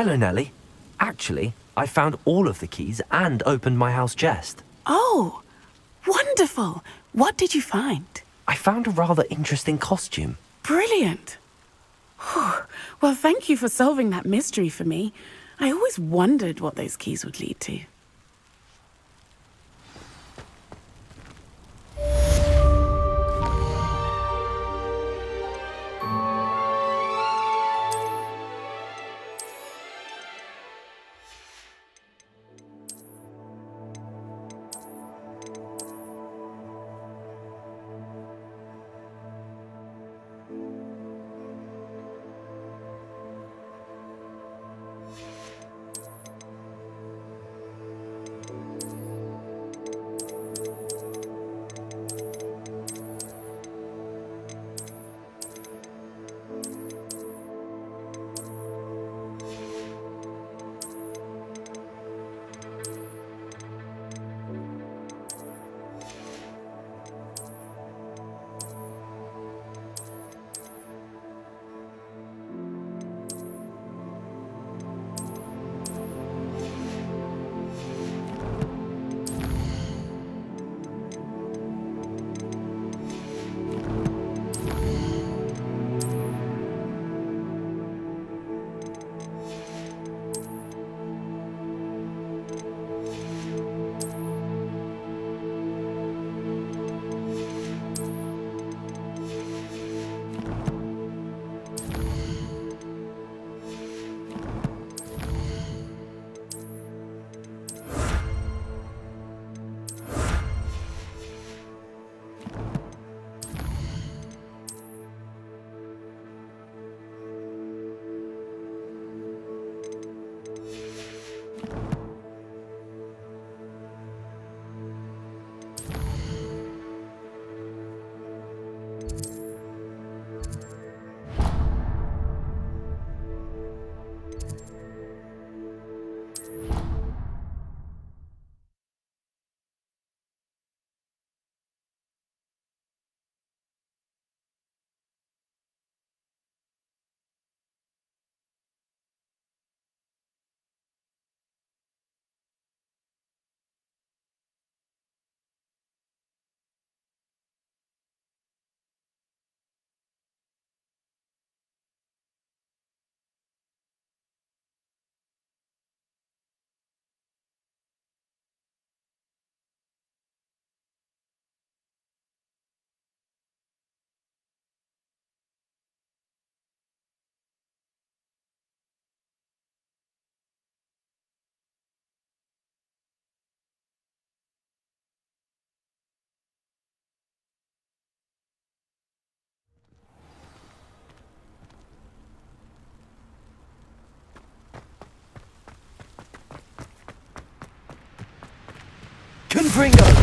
Hello, Nellie. Actually, I found all of the keys and opened my house chest. Oh, wonderful. What did you find? I found a rather interesting costume. Brilliant. Whew. Well, thank you for solving that mystery for me. I always wondered what those keys would lead to. Gringo!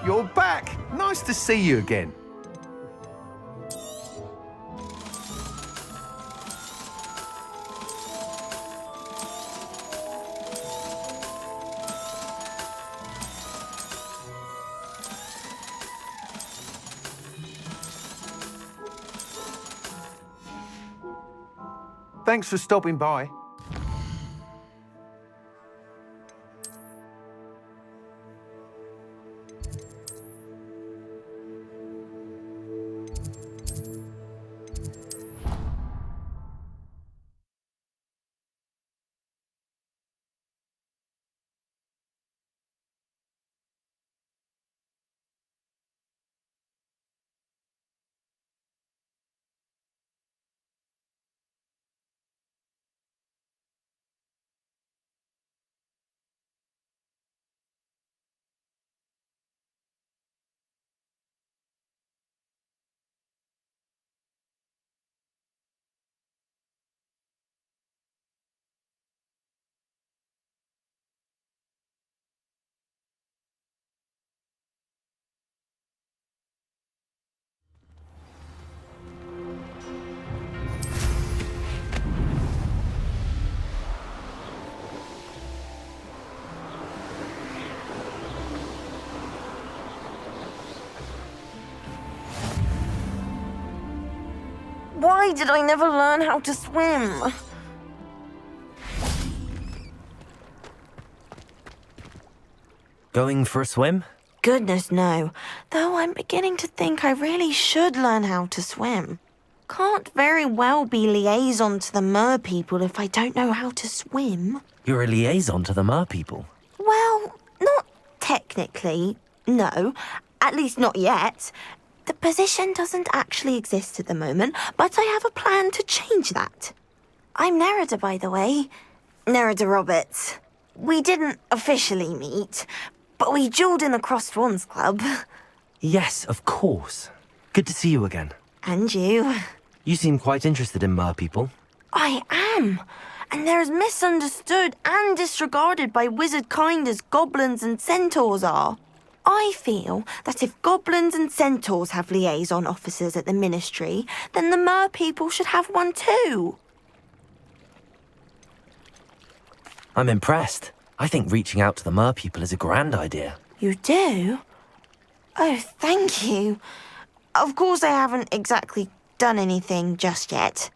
You're back! Nice to see you again. Thanks for stopping by. Why did I never learn how to swim? Going for a swim? Goodness, no. Though I'm beginning to think I really should learn how to swim. Can't very well be liaison to the mer people if I don't know how to swim. You're a liaison to the mer people. Well, technically, no. At least not yet. The position doesn't actually exist at the moment, but I have a plan to change that. I'm Nerida, by the way. Nerida Roberts. We didn't officially meet, but we duelled in the Crossed Swans Club. Yes, of course. Good to see you again. And you. You seem quite interested in merpeople. I am. And they're as misunderstood and disregarded by wizard kind as goblins and centaurs are. I feel that if goblins and centaurs have liaison officers at the Ministry, then the merpeople should have one too. I'm impressed. I think reaching out to the merpeople is a grand idea. You do? Oh, thank you. Of course I haven't exactly done anything just yet.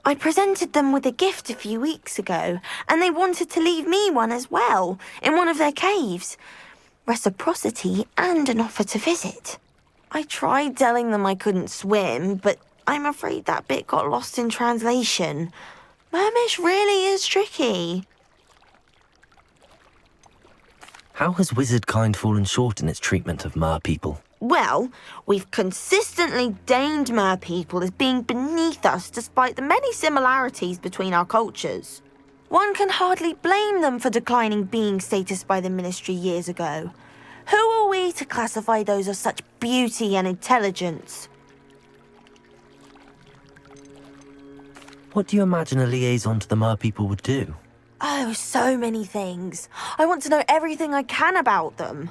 I presented them with a gift a few weeks ago, and they wanted to leave me one as well, in one of their caves. Reciprocity and an offer to visit. I tried telling them I couldn't swim, but I'm afraid that bit got lost in translation. Mermish really is tricky. How has wizard kind fallen short in its treatment of merpeople? Well, we've consistently deigned merpeople as being beneath us despite the many similarities between our cultures. One can hardly blame them for declining being status by the Ministry years ago. Who are we to classify those of such beauty and intelligence? What do you imagine a liaison to the merpeople would do? Oh, so many things. I want to know everything I can about them.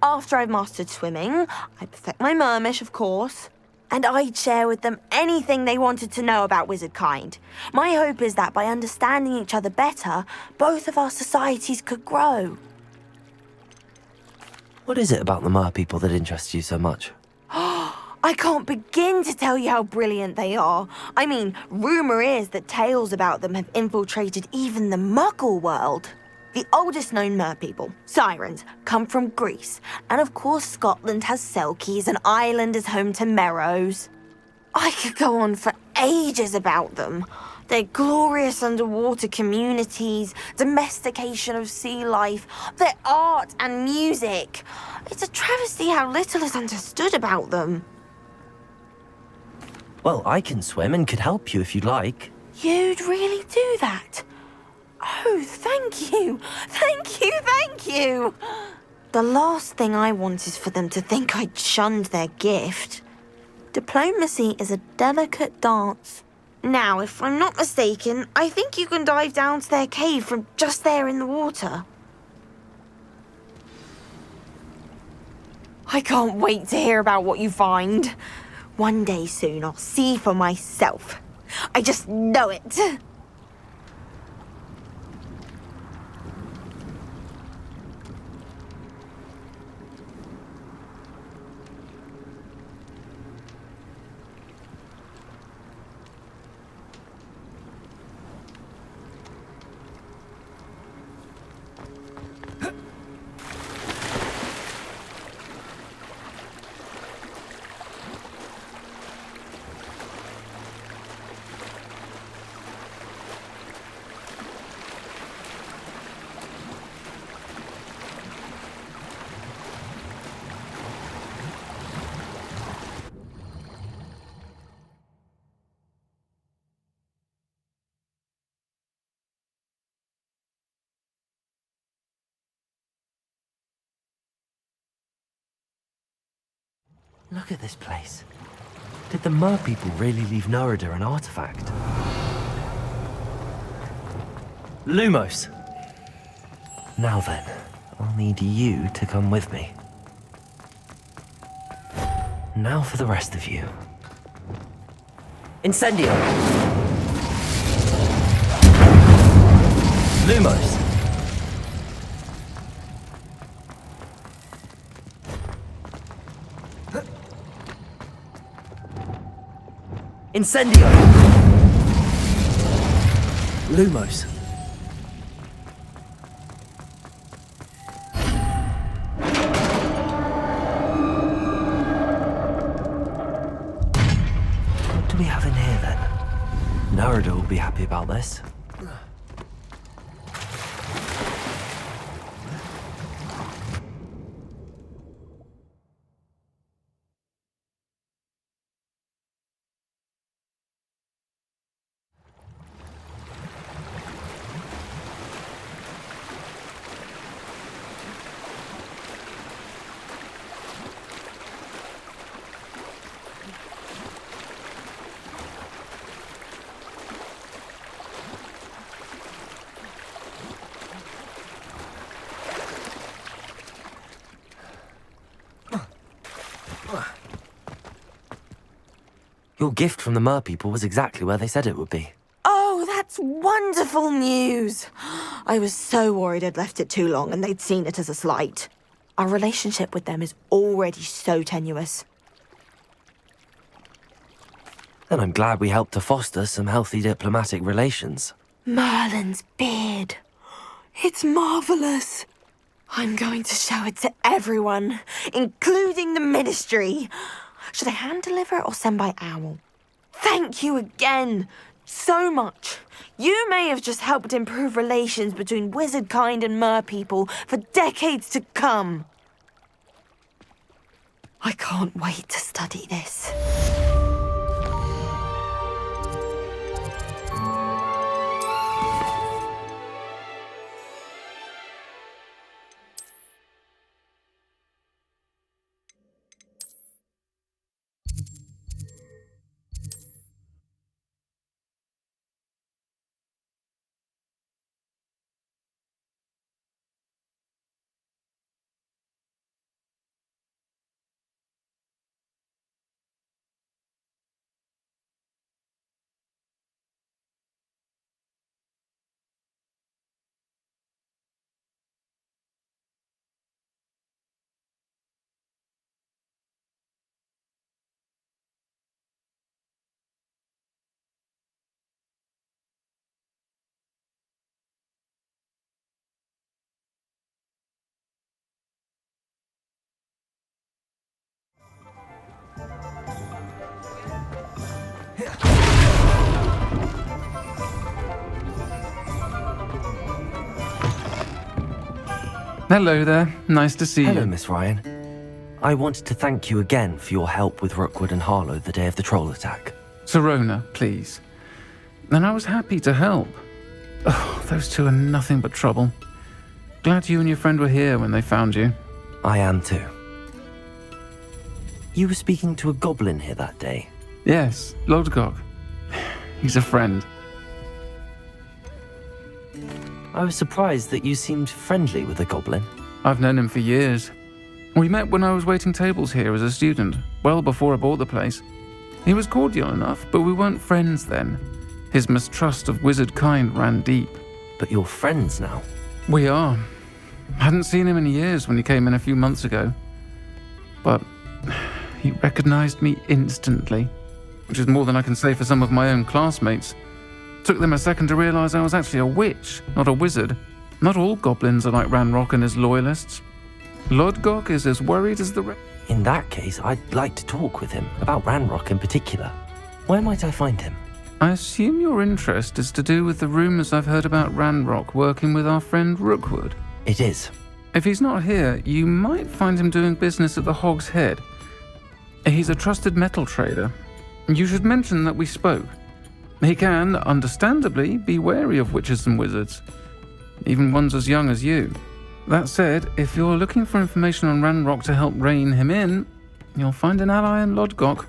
After I've mastered swimming, I perfect my mermish, of course. And I'd share with them anything they wanted to know about wizard kind. My hope is that by understanding each other better, both of our societies could grow. What is it about the merpeople that interests you so much? I can't begin to tell you how brilliant they are. I mean, rumour is that tales about them have infiltrated even the Muggle world. The oldest known merpeople, sirens, come from Greece. And of course Scotland has Selkies and Ireland is home to Merrows. I could go on for ages about them. Their glorious underwater communities, domestication of sea life, their art and music. It's a travesty how little is understood about them. Well, I can swim and could help you if you'd like. You'd really do that? Oh, thank you. Thank you, thank you. The last thing I want is for them to think I'd shunned their gift. Diplomacy is a delicate dance. Now, if I'm not mistaken, I think you can dive down to their cave from just there in the water. I can't wait to hear about what you find. One day soon, I'll see for myself. I just know it. Look at this place. Did the merpeople really leave Nerida an artifact? Lumos! Now then, I'll need you to come with me. Now for the rest of you. Incendio! Lumos! Incendio! Lumos. What do we have in here then? Nerida will be happy about this. Your gift from the merpeople was exactly where they said it would be. Oh, that's wonderful news. I was so worried I'd left it too long and they'd seen it as a slight. Our relationship with them is already so tenuous. And I'm glad we helped to foster some healthy diplomatic relations. Merlin's beard. It's marvelous. I'm going to show it to everyone, including the Ministry. Should I hand deliver it or send by owl? Thank you again so much. You may have just helped improve relations between wizard kind and merpeople for decades to come. I can't wait to study this. Hello there. Nice to see you. Hello, Miss Ryan. I wanted to thank you again for your help with Rookwood and Harlow the day of the troll attack. Sirona, please. And I was happy to help. Oh, those two are nothing but trouble. Glad you and your friend were here when they found you. I am too. You were speaking to a goblin here that day? Yes, Lodgok. He's a friend. I was surprised that you seemed friendly with the goblin. I've known him for years. We met when I was waiting tables here as a student, well before I bought the place. He was cordial enough, but we weren't friends then. His mistrust of wizard kind ran deep. But you're friends now? We are. Hadn't seen him in years when he came in a few months ago. But he recognized me instantly, which is more than I can say for some of my own classmates. Took them a second to realize I was actually a witch, not a wizard. Not all goblins are like Ranrock and his loyalists. Lodgok is as worried as the rest. In that case, I'd like to talk with him, about Ranrock in particular. Where might I find him? I assume your interest is to do with the rumors I've heard about Ranrock working with our friend Rookwood. It is. If he's not here, you might find him doing business at the Hog's Head. He's a trusted metal trader. You should mention that we spoke. He can, understandably, be wary of witches and wizards, even ones as young as you. That said, if you're looking for information on Ranrock to help rein him in, you'll find an ally in Lodgok.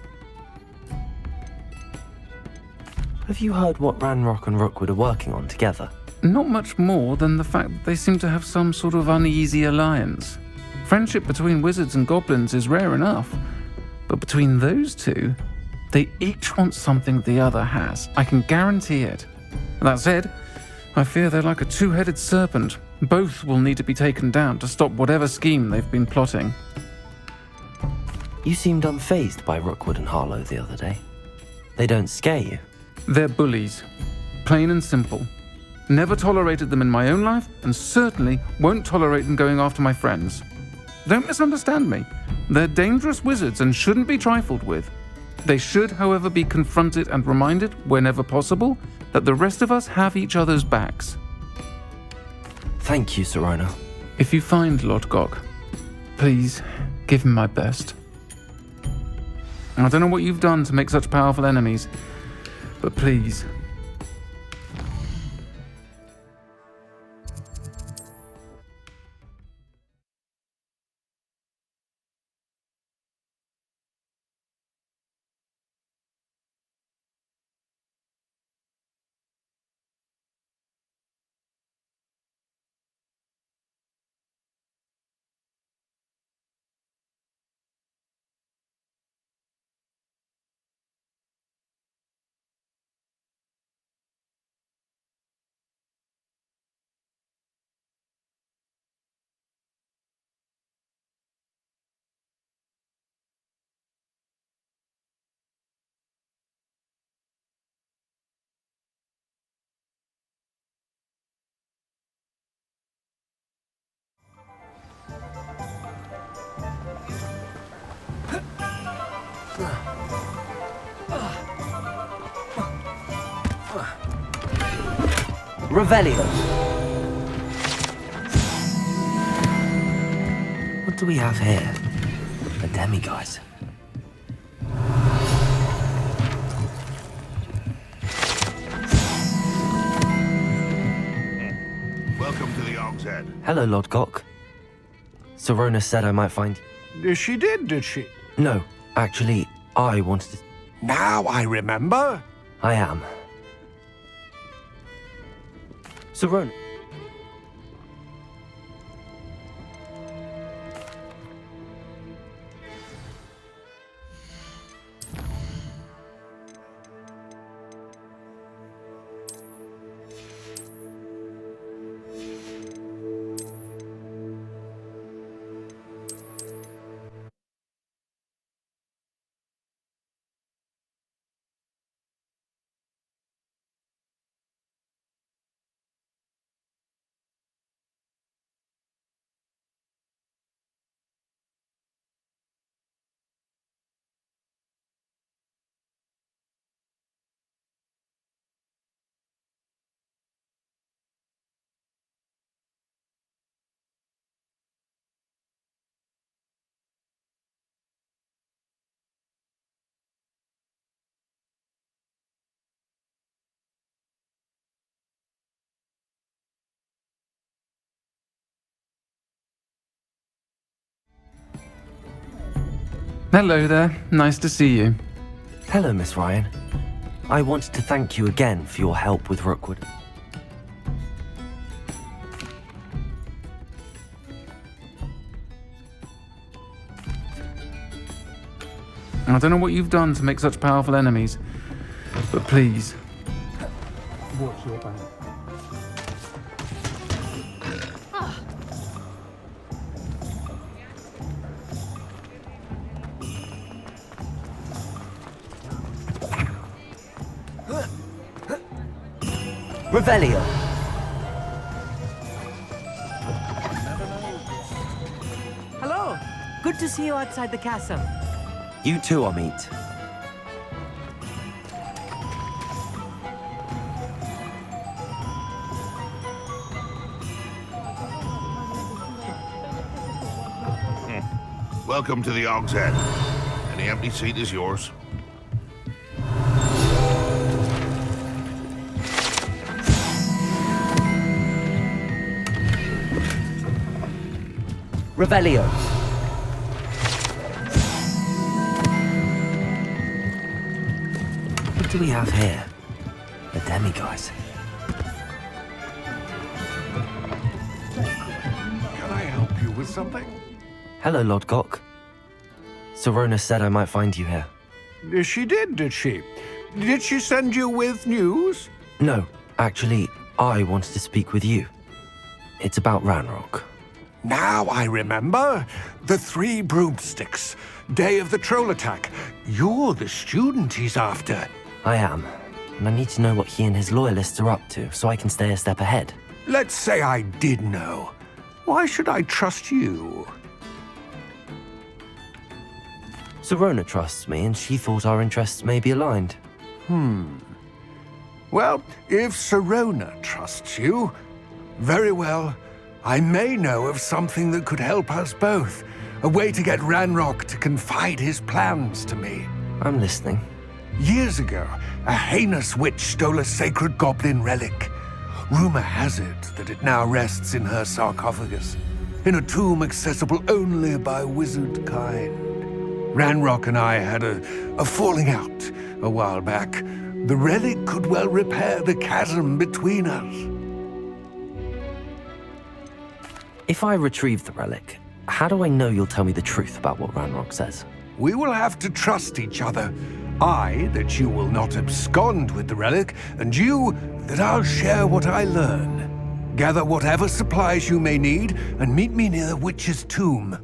Have you heard what Ranrock and Rookwood are working on together? Not much more than the fact that they seem to have some sort of uneasy alliance. Friendship between wizards and goblins is rare enough, but between those two, they each want something the other has. I can guarantee it. That said, I fear they're like a two-headed serpent. Both will need to be taken down to stop whatever scheme they've been plotting. You seemed unfazed by Rookwood and Harlow the other day. They don't scare you? They're bullies. Plain and simple. Never tolerated them in my own life, and certainly won't tolerate them going after my friends. Don't misunderstand me. They're dangerous wizards and shouldn't be trifled with. They should, however, be confronted and reminded, whenever possible, that the rest of us have each other's backs. Thank you, Sirona. If you find Lodgok, please give him my best. I don't know what you've done to make such powerful enemies, but please, Revelio. What do we have here? A demiguise. Welcome to the Og's Head. Hello, Lord Gok. Serona said I might find... She did she? No, actually, I wanted to... Now I remember. I am. Serona... Hello there. Nice to see you. Hello, Miss Ryan. I wanted to thank you again for your help with Rookwood. I don't know what you've done to make such powerful enemies, but please. What's your band? Revelio. Hello. Good to see you outside the castle. You too, Amit. Welcome to the Og's Head. Any empty seat is yours. Revelio. What do we have here? A demiguise. Can I help you with something? Hello, Lord Gok. Serona said I might find you here. She did she? Did she send you with news? No, actually, I wanted to speak with you. It's about Ranrock. Now I remember. The 3 broomsticks. Day of the troll attack. You're the student he's after. I am, and I need to know what he and his loyalists are up to so I can stay a step ahead. Let's say I did know. Why should I trust you? Serona trusts me, and she thought our interests may be aligned. Well, if Serona trusts you, very well. I may know of something that could help us both. A way to get Ranrock to confide his plans to me. I'm listening. Years ago, a heinous witch stole a sacred goblin relic. Rumor has it that it now rests in her sarcophagus, in a tomb accessible only by wizard kind. Ranrock and I had a falling out a while back. The relic could well repair the chasm between us. If I retrieve the relic, how do I know you'll tell me the truth about what Ranrock says? We will have to trust each other. I, that you will not abscond with the relic, and you, that I'll share what I learn. Gather whatever supplies you may need, and meet me near the witch's tomb.